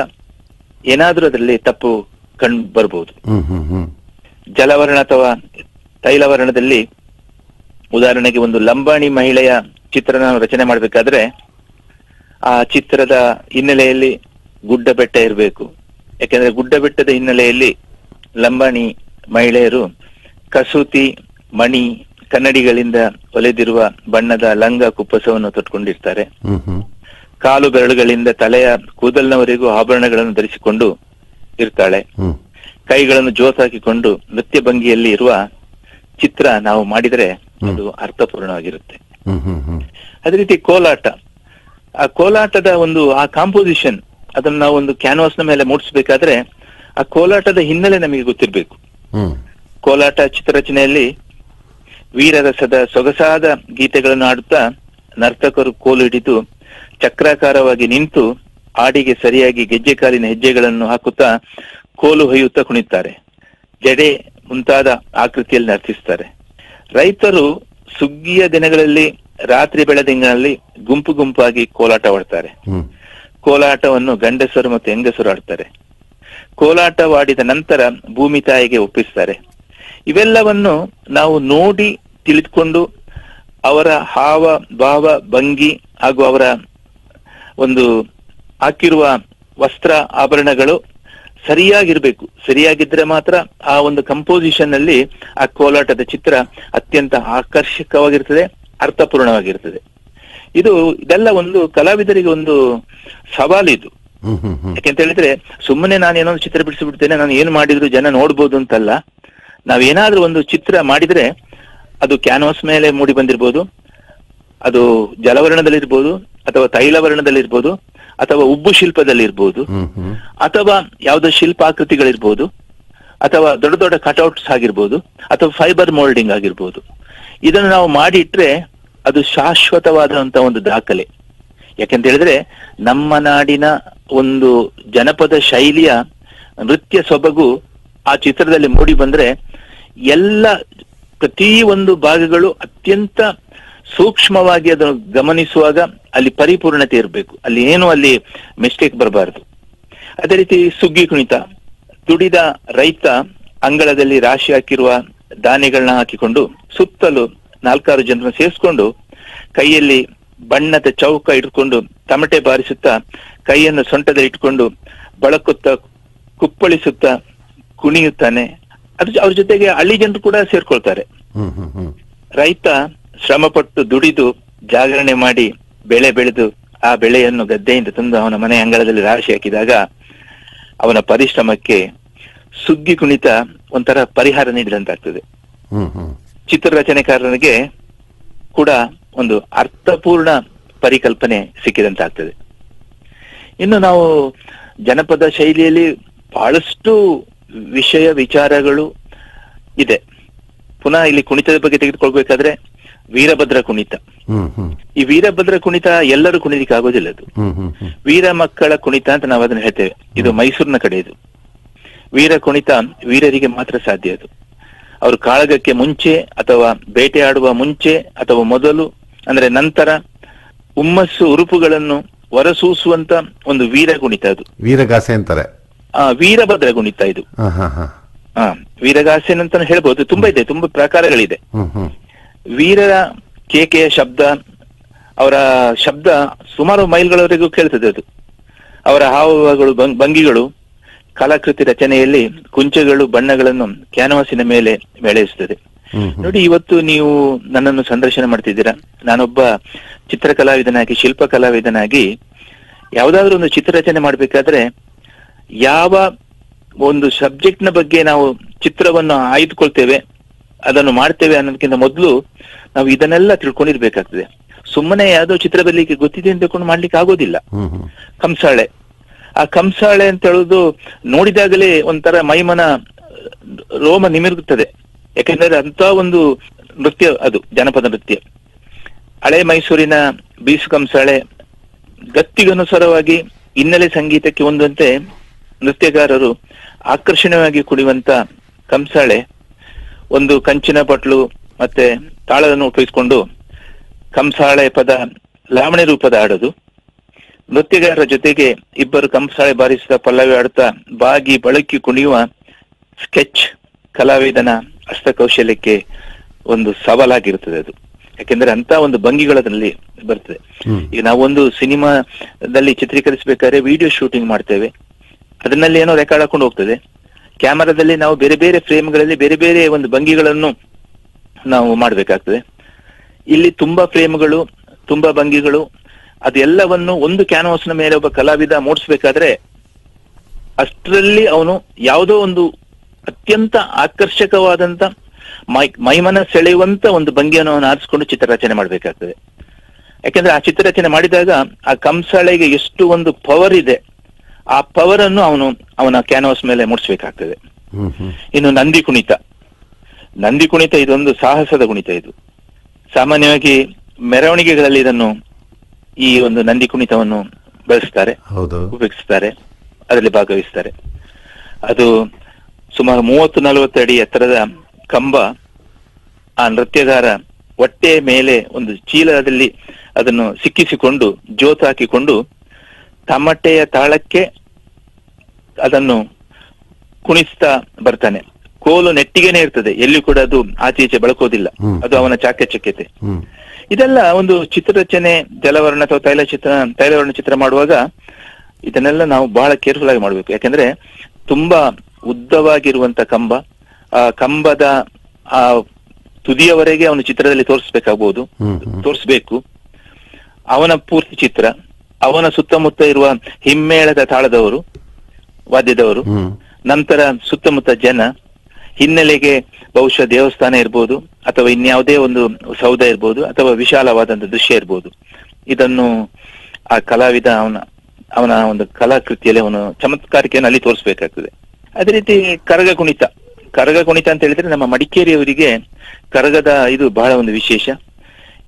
ಏನಾದ್ರೂ ಅದರಲ್ಲಿ ತಪ್ಪು ಕಂಡು ಬರ್ಬೋದು. ಜಲವರ್ಣ ಅಥವಾ ತೈಲವರ್ಣದಲ್ಲಿ ಉದಾಹರಣೆಗೆ ಒಂದು ಲಂಬಾಣಿ ಮಹಿಳೆಯ ಚಿತ್ರ ನಾವು ರಚನೆ ಮಾಡ್ಬೇಕಾದ್ರೆ ಆ ಚಿತ್ರದ ಹಿನ್ನೆಲೆಯಲ್ಲಿ ಗುಡ್ಡ ಬೆಟ್ಟ ಇರಬೇಕು. ಯಾಕೆಂದ್ರೆ ಗುಡ್ಡ ಬೆಟ್ಟದ ಹಿನ್ನೆಲೆಯಲ್ಲಿ ಲಂಬಾಣಿ ಮಹಿಳೆಯರು ಕಸೂತಿ, ಮಣಿ, ಕನ್ನಡಿಗಳಿಂದ ಹೊಲೆದಿರುವ ಬಣ್ಣದ ಲಂಗ ಕುಪ್ಪಸವನ್ನು ತೊಟ್ಕೊಂಡಿರ್ತಾರೆ. ಕಾಲು ಬೆರಳುಗಳಿಂದ ತಲೆಯ ಕೂದಲಿನವರೆಗೂ ಆಭರಣಗಳನ್ನು ಧರಿಸಿಕೊಂಡು ಇರ್ತಾಳೆ. ಕೈಗಳನ್ನು ಜೋತಾಕಿಕೊಂಡು ನೃತ್ಯ ಭಂಗಿಯಲ್ಲಿ ಇರುವ ಚಿತ್ರ ನಾವು ಮಾಡಿದರೆ ಅದು ಅರ್ಥಪೂರ್ಣವಾಗಿರುತ್ತೆ. ಅದೇ ರೀತಿ ಕೋಲಾಟ, ಆ ಕೋಲಾಟದ ಒಂದು ಆ ಕಾಂಪೋಸಿಷನ್ ಅದನ್ನ ನಾವು ಒಂದು ಕ್ಯಾನ್ವಾಸ್ ನ ಮೇಲೆ ಮೂಡಿಸಬೇಕಾದ್ರೆ ಆ ಕೋಲಾಟದ ಹಿನ್ನೆಲೆ ನಮಗೆ ಗೊತ್ತಿರ್ಬೇಕು. ಕೋಲಾಟ ಚಿತ್ರರಚನೆಯಲ್ಲಿ ವೀರರಸದ ಸೊಗಸಾದ ಗೀತೆಗಳನ್ನು ಆಡುತ್ತಾ ನರ್ತಕರು ಕೋಲು ಹಿಡಿದು ಚಕ್ರಾಕಾರವಾಗಿ ನಿಂತು ಹಾಡಿಗೆ ಸರಿಯಾಗಿ ಗೆಜ್ಜೆ ಕಾಲಿನ ಹೆಜ್ಜೆಗಳನ್ನು ಹಾಕುತ್ತಾ ಕೋಲು ಹೊಯ್ಯುತ್ತಾ ಕುಣಿತಾರೆ, ಜಡೆ ಮುಂತಾದ ಆಕೃತಿಯಲ್ಲಿ ನರ್ತಿಸ್ತಾರೆ. ರೈತರು ಸುಗ್ಗಿಯ ದಿನಗಳಲ್ಲಿ ರಾತ್ರಿ ಬೆಳದಿಂಗಳಲ್ಲಿ ಗುಂಪು ಗುಂಪಾಗಿ ಕೋಲಾಟವಾಡ್ತಾರೆ. ಕೋಲಾಟವನ್ನು ಗಂಡಸರು ಮತ್ತು ಹೆಂಗಸರು ಆಡ್ತಾರೆ. ಕೋಲಾಟವಾಡಿದ ನಂತರ ಭೂಮಿ ತಾಯಿಗೆ ಒಪ್ಪಿಸ್ತಾರೆ. ಇವೆಲ್ಲವನ್ನು ನಾವು ನೋಡಿ ತಿಳಿದುಕೊಂಡು ಅವರ ಹಾವ ಭಾವ ಭಂಗಿ ಹಾಗೂ ಅವರ ಒಂದು ಹಾಕಿರುವ ವಸ್ತ್ರ ಆಭರಣಗಳು ಸರಿಯಾಗಿರ್ಬೇಕು. ಸರಿಯಾಗಿದ್ರೆ ಮಾತ್ರ ಆ ಒಂದು ಕಂಪೋಸಿಷನ್ ಅಲ್ಲಿ ಆ ಕೋಲಾಟದ ಚಿತ್ರ ಅತ್ಯಂತ ಆಕರ್ಷಕವಾಗಿರ್ತದೆ, ಅರ್ಥಪೂರ್ಣವಾಗಿರ್ತದೆ. ಇದೆಲ್ಲ ಒಂದು ಕಲಾವಿದರಿಗೆ ಒಂದು ಸವಾಲಿದು. ಯಾಕೆಂತ ಹೇಳಿದ್ರೆ ಸುಮ್ಮನೆ ನಾನು ಏನೋ ಚಿತ್ರ ಬಿಡಿಸಿಬಿಡ್ತೇನೆ, ನಾನು ಏನು ಮಾಡಿದ್ರು ಜನ ನೋಡ್ಬೋದು ಅಂತಲ್ಲ. ನಾವೇನಾದ್ರೂ ಒಂದು ಚಿತ್ರ ಮಾಡಿದ್ರೆ ಅದು ಕ್ಯಾನ್ವಾಸ್ ಮೇಲೆ ಮೂಡಿ ಬಂದಿರ್ಬೋದು, ಅದು ಜಲವರ್ಣದಲ್ಲಿರ್ಬೋದು, ಅಥವಾ ತೈಲವರ್ಣದಲ್ಲಿರ್ಬೋದು, ಅಥವಾ ಉಬ್ಬು ಶಿಲ್ಪದಲ್ಲಿರ್ಬೋದು, ಅಥವಾ ಯಾವುದೋ ಶಿಲ್ಪಾಕೃತಿಗಳಿರ್ಬೋದು, ಅಥವಾ ದೊಡ್ಡ ದೊಡ್ಡ ಕಟ್ಔಟ್ಸ್ ಆಗಿರ್ಬೋದು, ಅಥವಾ ಫೈಬರ್ ಮೋಲ್ಡಿಂಗ್ ಆಗಿರ್ಬೋದು. ಇದನ್ನು ನಾವು ಮಾಡಿಟ್ರೆ ಅದು ಶಾಶ್ವತವಾದಂತ ಒಂದು ದಾಖಲೆ. ಯಾಕೆಂತ ಹೇಳಿದ್ರೆ ನಮ್ಮ ನಾಡಿನ ಒಂದು ಜನಪದ ಶೈಲಿಯ ನೃತ್ಯ ಸೊಬಗು ಆ ಚಿತ್ರದಲ್ಲಿ ಮೂಡಿ ಬಂದ್ರೆ ಎಲ್ಲ ಪ್ರತಿ ಒಂದು ಭಾಗಗಳು ಅತ್ಯಂತ ಸೂಕ್ಷ್ಮವಾಗಿ ಅದನ್ನು ಗಮನಿಸುವಾಗ ಅಲ್ಲಿ ಪರಿಪೂರ್ಣತೆ ಇರಬೇಕು, ಅಲ್ಲಿ ಮಿಸ್ಟೇಕ್ ಬರಬಾರದು. ಅದೇ ರೀತಿ ಸುಗ್ಗಿ ಕುಣಿತ, ದುಡಿದ ರೈತ ಅಂಗಳದಲ್ಲಿ ರಾಶಿ ಹಾಕಿರುವ ಧಾನ್ಯಗಳನ್ನ ಹಾಕಿಕೊಂಡು ಸುತ್ತಲೂ 4-6 ಜನರನ್ನು ಸೇರಿಸ್ಕೊಂಡು ಕೈಯಲ್ಲಿ ಬಣ್ಣದ ಚೌಕ ಇಟ್ಕೊಂಡು ತಮಟೆ ಬಾರಿಸುತ್ತಾ ಕೈಯನ್ನು ಸೊಂಟದಲ್ಲಿ ಇಟ್ಕೊಂಡು ಬಳಕುತ್ತಾ ಕುಪ್ಪಳಿಸುತ್ತಾ ಕುಣಿಯುತ್ತಾನೆ. ಅವ್ರ ಜೊತೆಗೆ ಹಳ್ಳಿ ಜನರು ಕೂಡ ಸೇರ್ಕೊಳ್ತಾರೆ. ರೈತ ಶ್ರಮಪಟ್ಟು ದುಡಿದು ಜಾಗರಣೆ ಮಾಡಿ ಬೆಳೆ ಬೆಳೆದು ಆ ಬೆಳೆಯನ್ನು ಗದ್ದೆಯಿಂದ ತಂದು ಅವನ ಮನೆ ಅಂಗಳದಲ್ಲಿ ರಾಶಿ ಹಾಕಿದಾಗ ಅವನ ಪರಿಶ್ರಮಕ್ಕೆ ಸುಗ್ಗಿ ಕುಣಿತ ಒಂಥರ ಪರಿಹಾರ ನೀಡಿದಂತಾಗ್ತದೆ. ಚಿತ್ರರಚನೆಕಾರನಿಗೆ ಕೂಡ ಒಂದು ಅರ್ಥಪೂರ್ಣ ಪರಿಕಲ್ಪನೆ ಸಿಕ್ಕಿದಂತಾಗ್ತದೆ. ಇನ್ನು ನಾವು ಜನಪದ ಶೈಲಿಯಲ್ಲಿ ಬಹಳಷ್ಟು ವಿಷಯ ವಿಚಾರಗಳು ಇದೆ. ಪುನಃ ಇಲ್ಲಿ ಕುಣಿತದ ಬಗ್ಗೆ ತೆಗೆದುಕೊಳ್ಬೇಕಾದ್ರೆ ವೀರಭದ್ರ ಕುಣಿತ. ಈ ವೀರಭದ್ರ ಕುಣಿತ ಎಲ್ಲರೂ ಕುಣಿಲಿಕ್ಕೆ ಆಗೋದಿಲ್ಲ. ಅದು ವೀರ ಮಕ್ಕಳ ಕುಣಿತ ಅಂತ ನಾವು ಅದನ್ನ ಹೇಳ್ತೇವೆ. ಇದು ಮೈಸೂರಿನ ಕಡೆ. ಇದು ವೀರ ಕುಣಿತ ವೀರರಿಗೆ ಮಾತ್ರ ಸಾಧ್ಯ. ಅದು ಅವರು ಕಾಳಗಕ್ಕೆ ಮುಂಚೆ ಅಥವಾ ಬೇಟೆಯಾಡುವ ಮುಂಚೆ ಅಥವಾ ಮೊದಲು ಅಂದ್ರೆ ನಂತರ ಹುಮ್ಮಸ್ಸು ಉರುಪುಗಳನ್ನು ಹೊರಸೂಸುವಂತ ಒಂದು ವೀರ ಕುಣಿತ. ಅದು ವೀರಗಾಸೆ ಅಂತಾರೆ. ವೀರಭದ್ರ ಕುಣಿತ ಇದು. ವೀರಗಾಸೆ ಅಂತ ಹೇಳ್ಬೋದು. ತುಂಬಾ ಇದೆ, ತುಂಬಾ ಪ್ರಕಾರಗಳಿದೆ. ವೀರರ ಕೇಕೆಯ ಶಬ್ದ, ಅವರ ಶಬ್ದ ಸುಮಾರು ಮೈಲ್ಗಳವರೆಗೂ ಕೇಳ್ತದೆ. ಅದು ಅವರ ಹಾವಗಳು ಭಂಗಿಗಳು ಕಲಾಕೃತಿ ರಚನೆಯಲ್ಲಿ ಕುಂಚಗಳು ಬಣ್ಣಗಳನ್ನು ಕ್ಯಾನ್ವಾಸಿನ ಮೇಲೆ ಬೆಳೆಸುತ್ತದೆ. ನೋಡಿ, ಇವತ್ತು ನೀವು ನನ್ನನ್ನು ಸಂದರ್ಶನ ಮಾಡ್ತಿದ್ದೀರಾ. ನಾನೊಬ್ಬ ಚಿತ್ರಕಲಾವಿದನಾಗಿ, ಶಿಲ್ಪ ಕಲಾವಿದನಾಗಿ ಯಾವ್ದಾದ್ರು ಒಂದು ಚಿತ್ರರಚನೆ ಮಾಡ್ಬೇಕಾದ್ರೆ ಯಾವ ಒಂದು ಸಬ್ಜೆಕ್ಟ್ ನ ಬಗ್ಗೆ ನಾವು ಚಿತ್ರವನ್ನು ಆಯ್ದುಕೊಳ್ತೇವೆ, ಅದನ್ನು ಮಾಡ್ತೇವೆ ಅನ್ನೋದಕ್ಕಿಂತ ಮೊದಲು ನಾವು ಇದನ್ನೆಲ್ಲ ತಿಳ್ಕೊಂಡಿರ್ಬೇಕಾಗ್ತದೆ. ಸುಮ್ಮನೆ ಯಾವ್ದೋ ಚಿತ್ರ ಬರಲಿಕ್ಕೆ ಗೊತ್ತಿದೆ ಅಂತ ತಿಳ್ಕೊಂಡು ಮಾಡ್ಲಿಕ್ಕೆ ಆಗೋದಿಲ್ಲ. ಕಂಸಾಳೆ, ಆ ಕಂಸಾಳೆ ಅಂತ ಹೇಳುದು ನೋಡಿದಾಗಲೇ ಒಂಥರ ಮೈಮನ ರೋಮ ನಿಮಿರುತ್ತದೆ. ಯಾಕೆಂದ್ರೆ ಅಂತ ಒಂದು ನೃತ್ಯ ಅದು, ಜನಪದ ನೃತ್ಯ. ಹಳೆ ಮೈಸೂರಿನ ಬೀಸು ಕಂಸಾಳೆ ಗತ್ತಿಗನುಸಾರವಾಗಿ ಹಿನ್ನೆಲೆ ಸಂಗೀತಕ್ಕೆ ಹೊಂದುವಂತೆ ನೃತ್ಯಗಾರರು ಆಕರ್ಷಣೀಯವಾಗಿ ಕುಣಿಯುವಂತ ಕಂಸಾಳೆ ಒಂದು ಕಂಚಿನ ಬಟ್ಲು ಮತ್ತೆ ತಾಳವನ್ನು ಉಪಯೋಗಿಸಿಕೊಂಡು ಕಂಸಾಳೆ ಪದ ಲಾವಣಿ ರೂಪದ ಆಡೋದು. ನೃತ್ಯಗಾರರ ಜೊತೆಗೆ ಇಬ್ಬರು ಕಂಸಾಳೆ ಬಾರಿಸಿದ ಪಲ್ಲವಿ ಆಡುತ್ತಾ ಬಾಗಿ ಬಳಕಿ ಕುಣಿಯುವ ಸ್ಕೆಚ್ ಕಲಾವಿದನ ಹಸ್ತಕೌಶಲ್ಯಕ್ಕೆ ಒಂದು ಸವಾಲಾಗಿರುತ್ತದೆ ಅದು. ಯಾಕೆಂದ್ರೆ ಅಂತ ಒಂದು ಭಂಗಿಗಳಲ್ಲಿ ಬರ್ತದೆ. ಈಗ ನಾವೊಂದು ಸಿನಿಮಾದಲ್ಲಿ ಚಿತ್ರೀಕರಿಸಬೇಕಾದ್ರೆ ವಿಡಿಯೋ ಶೂಟಿಂಗ್ ಮಾಡ್ತೇವೆ, ಅದನ್ನಲ್ಲಿ ಏನೋ ರೆಕಾರ್ಡ್ ಹಾಕೊಂಡು ಹೋಗ್ತದೆ. ಕ್ಯಾಮರಾದಲ್ಲಿ ನಾವು ಬೇರೆ ಬೇರೆ ಫ್ರೇಮ್ಗಳಲ್ಲಿ ಬೇರೆ ಬೇರೆ ಒಂದು ಭಂಗಿಗಳನ್ನು ನಾವು ಮಾಡ್ಬೇಕಾಗ್ತದೆ. ಇಲ್ಲಿ ತುಂಬಾ ಫ್ರೇಮ್ಗಳು, ತುಂಬಾ ಭಂಗಿಗಳು, ಅದೆಲ್ಲವನ್ನು ಒಂದು ಕ್ಯಾನ್ವಾಸ್ನ ಮೇಲೆ ಒಬ್ಬ ಕಲಾವಿದ ಮೂಡಿಸ್ಬೇಕಾದ್ರೆ ಅಷ್ಟರಲ್ಲಿ ಅವನು ಯಾವುದೋ ಒಂದು ಅತ್ಯಂತ ಆಕರ್ಷಕವಾದಂತ ಮೈಮನ ಸೆಳೆಯುವಂತ ಒಂದು ಭಂಗಿಯನ್ನು ಅವನು ಆರಿಸಿಕೊಂಡು ಚಿತ್ರರಚನೆ ಮಾಡ್ಬೇಕಾಗ್ತದೆ. ಯಾಕೆಂದ್ರೆ ಆ ಚಿತ್ರರಚನೆ ಮಾಡಿದಾಗ ಆ ಕಂಸಾಳೆಗೆ ಎಷ್ಟು ಒಂದು ಪವರ್ ಇದೆ, ಆ ಪವರ್ ಅನ್ನು ಅವನ ಕ್ಯಾನ್ವಾಸ್ ಮೇಲೆ ಮೂಡಿಸ್ಬೇಕಾಗ್ತದೆ. ಇನ್ನು ನಂದಿ ಕುಣಿತ. ನಂದಿ ಕುಣಿತ ಇದೊಂದು ಸಾಹಸದ ಕುಣಿತ. ಇದು ಸಾಮಾನ್ಯವಾಗಿ ಮೆರವಣಿಗೆಗಳಲ್ಲಿ ಇದನ್ನು ಈ ಒಂದು ನಂದಿ ಕುಣಿತವನ್ನು ಬಳಸ್ತಾರೆ, ಉಪಯೋಗಿಸ್ತಾರೆ, ಅದರಲ್ಲಿ ಭಾಗವಹಿಸ್ತಾರೆ. ಅದು ಸುಮಾರು 30-40 ಅಡಿ ಎತ್ತರದ ಕಂಬ. ಆ ನೃತ್ಯಗಾರ ಹೊಟ್ಟೆ ಮೇಲೆ ಒಂದು ಚೀಲದಲ್ಲಿ ಅದನ್ನು ಸಿಕ್ಕಿಸಿಕೊಂಡು ಜೋತು ಹಾಕಿಕೊಂಡು ತಮಟೆಯ ತಾಳಕ್ಕೆ ಅದನ್ನು ಕುಣಿಸ್ತಾ ಬರ್ತಾನೆ. ಕೋಲು ನೆಟ್ಟಿಗೆನೆ ಇರ್ತದೆ, ಎಲ್ಲಿ ಕೂಡ ಅದು ಆಚೆ ಈಚೆ ಬಳಕೋದಿಲ್ಲ. ಅದು ಅವನ ಚಾಕಚಕ್ಯತೆ. ಇದೆಲ್ಲ ಒಂದು ಚಿತ್ರರಚನೆ, ಜಲವರ್ಣ ಅಥವಾ ತೈಲವರ್ಣ ಚಿತ್ರ ಮಾಡುವಾಗ ಇದನ್ನೆಲ್ಲ ನಾವು ಬಹಳ ಕೇರ್ಫುಲ್ ಆಗಿ ಮಾಡ್ಬೇಕು. ಯಾಕಂದ್ರೆ ತುಂಬಾ ಉದ್ದವಾಗಿರುವಂತ ಕಂಬ, ಆ ಕಂಬದ ಆ ತುದಿಯವರೆಗೆ ಅವನು ಚಿತ್ರದಲ್ಲಿ ತೋರಿಸ್ಬೇಕು. ಅವನ ಪೂರ್ತಿ ಚಿತ್ರ, ಅವನ ಸುತ್ತಮುತ್ತ ಇರುವ ಹಿಮ್ಮೇಳದ ತಾಳದವರು, ವಾದ್ಯದವರು, ನಂತರ ಸುತ್ತಮುತ್ತ ಜನ, ಹಿನ್ನೆಲೆಗೆ ಬಹುಶಃ ದೇವಸ್ಥಾನ ಇರ್ಬೋದು, ಅಥವಾ ಇನ್ಯಾವುದೇ ಒಂದು ಸೌಧ ಇರ್ಬೋದು, ಅಥವಾ ವಿಶಾಲವಾದಂತ ದೃಶ್ಯ ಇರ್ಬೋದು. ಇದನ್ನು ಆ ಕಲಾವಿದ ಅವನ ಒಂದು ಕಲಾಕೃತಿಯಲ್ಲಿ ಅವನು ಚಮತ್ಕಾರಿಕೆಯನ್ನು ಅಲ್ಲಿ ತೋರಿಸ್ಬೇಕಾಗ್ತದೆ. ಅದೇ ರೀತಿ ಕರಗ ಕುಣಿತ ಅಂತ ಹೇಳಿದ್ರೆ ನಮ್ಮ ಮಡಿಕೇರಿಯವರಿಗೆ ಕರಗದ ಇದು ಬಹಳ ಒಂದು ವಿಶೇಷ.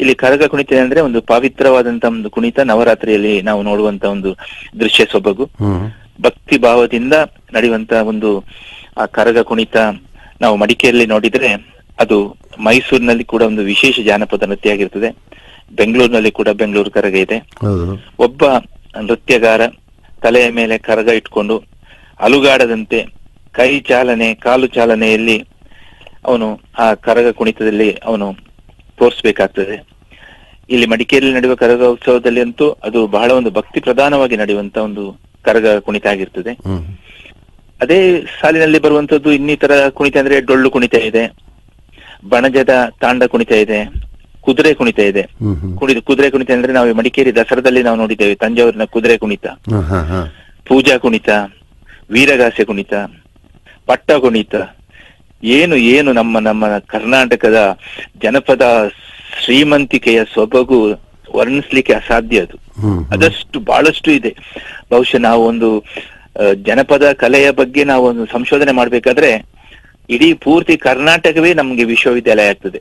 ಇಲ್ಲಿ ಕರಗ ಕುಣಿತ ಅಂದ್ರೆ ಒಂದು ಪವಿತ್ರವಾದಂತ ಒಂದು ಕುಣಿತ, ನವರಾತ್ರಿಯಲ್ಲಿ ನಾವು ನೋಡುವಂತ ಒಂದು ದೃಶ್ಯ ಸೊಬಗು, ಭಕ್ತಿ ಭಾವದಿಂದ ನಡೆಯುವಂತ ಒಂದು ಆ ಕರಗ ಕುಣಿತ ನಾವು ಮಡಿಕೇರಿಯಲ್ಲಿ ನೋಡಿದ್ರೆ ಅದು ಮೈಸೂರಿನಲ್ಲಿ ಕೂಡ ಒಂದು ವಿಶೇಷ ಜಾನಪದ ನೃತ್ಯ ಆಗಿರ್ತದೆ. ಬೆಂಗಳೂರಿನಲ್ಲಿ ಕೂಡ ಬೆಂಗಳೂರು ಕರಗ ಇದೆ. ಒಬ್ಬ ನೃತ್ಯಗಾರ ತಲೆಯ ಮೇಲೆ ಕರಗ ಇಟ್ಕೊಂಡು ಅಲುಗಾಡದಂತೆ ಕೈ ಚಾಲನೆ, ಕಾಲು ಚಾಲನೆಯಲ್ಲಿ ಅವನು ಆ ಕರಗ ಕುಣಿತದಲ್ಲಿ ಅವನು ತೋರಿಸ್ಬೇಕಾಗ್ತದೆ. ಇಲ್ಲಿ ಮಡಿಕೇರಿಯಲ್ಲಿ ನಡೆಯುವ ಕರಗ ಉತ್ಸವದಲ್ಲಿ ಅಂತೂ ಅದು ಬಹಳ ಒಂದು ಭಕ್ತಿ ಪ್ರಧಾನವಾಗಿ ನಡೆಯುವಂತ ಒಂದು ಕರಗ ಕುಣಿತ ಆಗಿರ್ತದೆ. ಅದೇ ಸಾಲಿನಲ್ಲಿ ಬರುವಂತದ್ದು ಇನ್ನಿತರ ಕುಣಿತ ಅಂದ್ರೆ ಡೊಳ್ಳು ಕುಣಿತ ಇದೆ, ಬಣಜದ ತಾಂಡ ಕುಣಿತ ಇದೆ, ಕುದುರೆ ಕುಣಿತ ಇದೆ. ಕುದುರೆ ಕುಣಿತ ಅಂದ್ರೆ ನಾವು ಮಡಿಕೇರಿ ದಸರಾದಲ್ಲಿ ನಾವು ನೋಡಿದ್ದೇವೆ, ತಂಜಾವೂರಿನ ಕುದುರೆ ಕುಣಿತ, ಪೂಜಾ ಕುಣಿತ, ವೀರಗಾಸೆ ಕುಣಿತ, ಪಟ್ಟ ಕುಣಿತ. ಏನು ನಮ್ಮ ಕರ್ನಾಟಕದ ಜನಪದ ಶ್ರೀಮಂತಿಕೆಯ ಸೊಬಗು ವರ್ಣಿಸ್ಲಿಕ್ಕೆ ಅಸಾಧ್ಯ. ಅದು ಅದಷ್ಟು ಬಹಳಷ್ಟು ಇದೆ. ಬಹುಶಃ ನಾವು ಒಂದು ಜನಪದ ಕಲೆಯ ಬಗ್ಗೆ ನಾವು ಒಂದು ಸಂಶೋಧನೆ ಮಾಡ್ಬೇಕಾದ್ರೆ ಇಡೀ ಪೂರ್ತಿ ಕರ್ನಾಟಕವೇ ನಮ್ಗೆ ವಿಶ್ವವಿದ್ಯಾಲಯ ಆಗ್ತದೆ.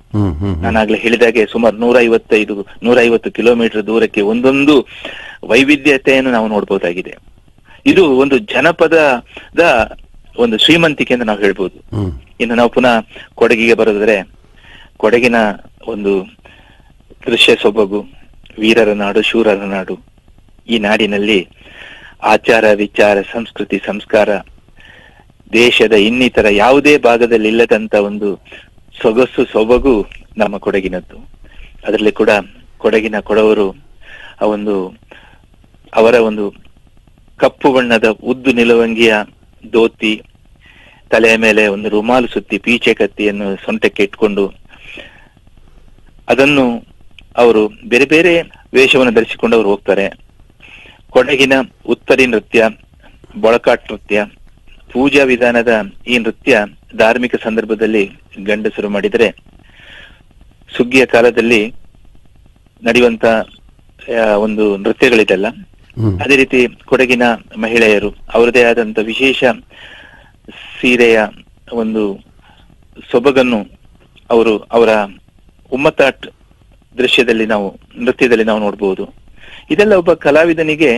ನಾನಾಗ್ಲೇ ಹೇಳಿದಾಗೆ ಸುಮಾರು 150 ಕಿಲೋಮೀಟರ್ ದೂರಕ್ಕೆ ಒಂದೊಂದು ವೈವಿಧ್ಯತೆಯನ್ನು ನಾವು ನೋಡ್ಬೋದಾಗಿದೆ. ಇದು ಒಂದು ಜನಪದದ ಒಂದು ಶ್ರೀಮಂತಿಕೆ ಅಂತ ನಾವು ಹೇಳ್ಬೋದು. ಇನ್ನು ನಾವು ಪುನಃ ಕೊಡಗಿಗೆ ಬರೋದಾದ್ರೆ, ಕೊಡಗಿನ ಒಂದು ದೃಶ್ಯ ಸೊಬಗು, ವೀರರ ನಾಡು, ಶೂರರ ನಾಡು. ಈ ನಾಡಿನಲ್ಲಿ ಆಚಾರ, ವಿಚಾರ, ಸಂಸ್ಕೃತಿ, ಸಂಸ್ಕಾರ ದೇಶದ ಇನ್ನಿತರ ಯಾವುದೇ ಭಾಗದಲ್ಲಿ ಇಲ್ಲದಂತ ಒಂದು ಸೊಬಗು ನಮ್ಮ ಕೊಡಗಿನದ್ದು. ಅದರಲ್ಲಿ ಕೂಡ ಕೊಡಗಿನ ಕೊಡವರು ಅವರ ಒಂದು ಕಪ್ಪು ಬಣ್ಣದ ಉದ್ದು ನಿಲುವಂಗಿಯ ಧೋತಿ, ತಲೆಯ ಮೇಲೆ ಒಂದು ರುಮಾಲು ಸುತ್ತಿ ಪೀಚೆ ಕತ್ತಿಯನ್ನು ಸೊಂಟಕ್ಕೆ ಇಟ್ಕೊಂಡು ಅದನ್ನು ಅವರು ಬೇರೆ ಬೇರೆ ವೇಷವನ್ನು ಧರಿಸಿಕೊಂಡು ಅವರು ಹೋಗ್ತಾರೆ. ಕೊಡಗಿನ ಉತ್ತರಿ ನೃತ್ಯ, ಬೊಳಕಾಟ್ ನೃತ್ಯ, ಪೂಜಾ ವಿಧಾನದ ಈ ನೃತ್ಯ ಧಾರ್ಮಿಕ ಸಂದರ್ಭದಲ್ಲಿ ಗಂಡಸರು ಮಾಡಿದರೆ, ಸುಗ್ಗಿಯ ಕಾಲದಲ್ಲಿ ನಡೆಯುವಂತ ಒಂದು ನೃತ್ಯಗಳಿದೆಲ್ಲ. ಅದೇ ರೀತಿ ಕೊಡಗಿನ ಮಹಿಳೆಯರು ಅವರದೇ ಆದಂತ ವಿಶೇಷ ಸೀರೆಯ ಒಂದು ಸೊಬಗನ್ನು ಅವರ ಉಮ್ಮತ್ತಾಟ್ ನೃತ್ಯದಲ್ಲಿ ನಾವು ನೋಡಬಹುದು. ಇದೆಲ್ಲ ಒಬ್ಬ ಕಲಾವಿದನಿಗೆ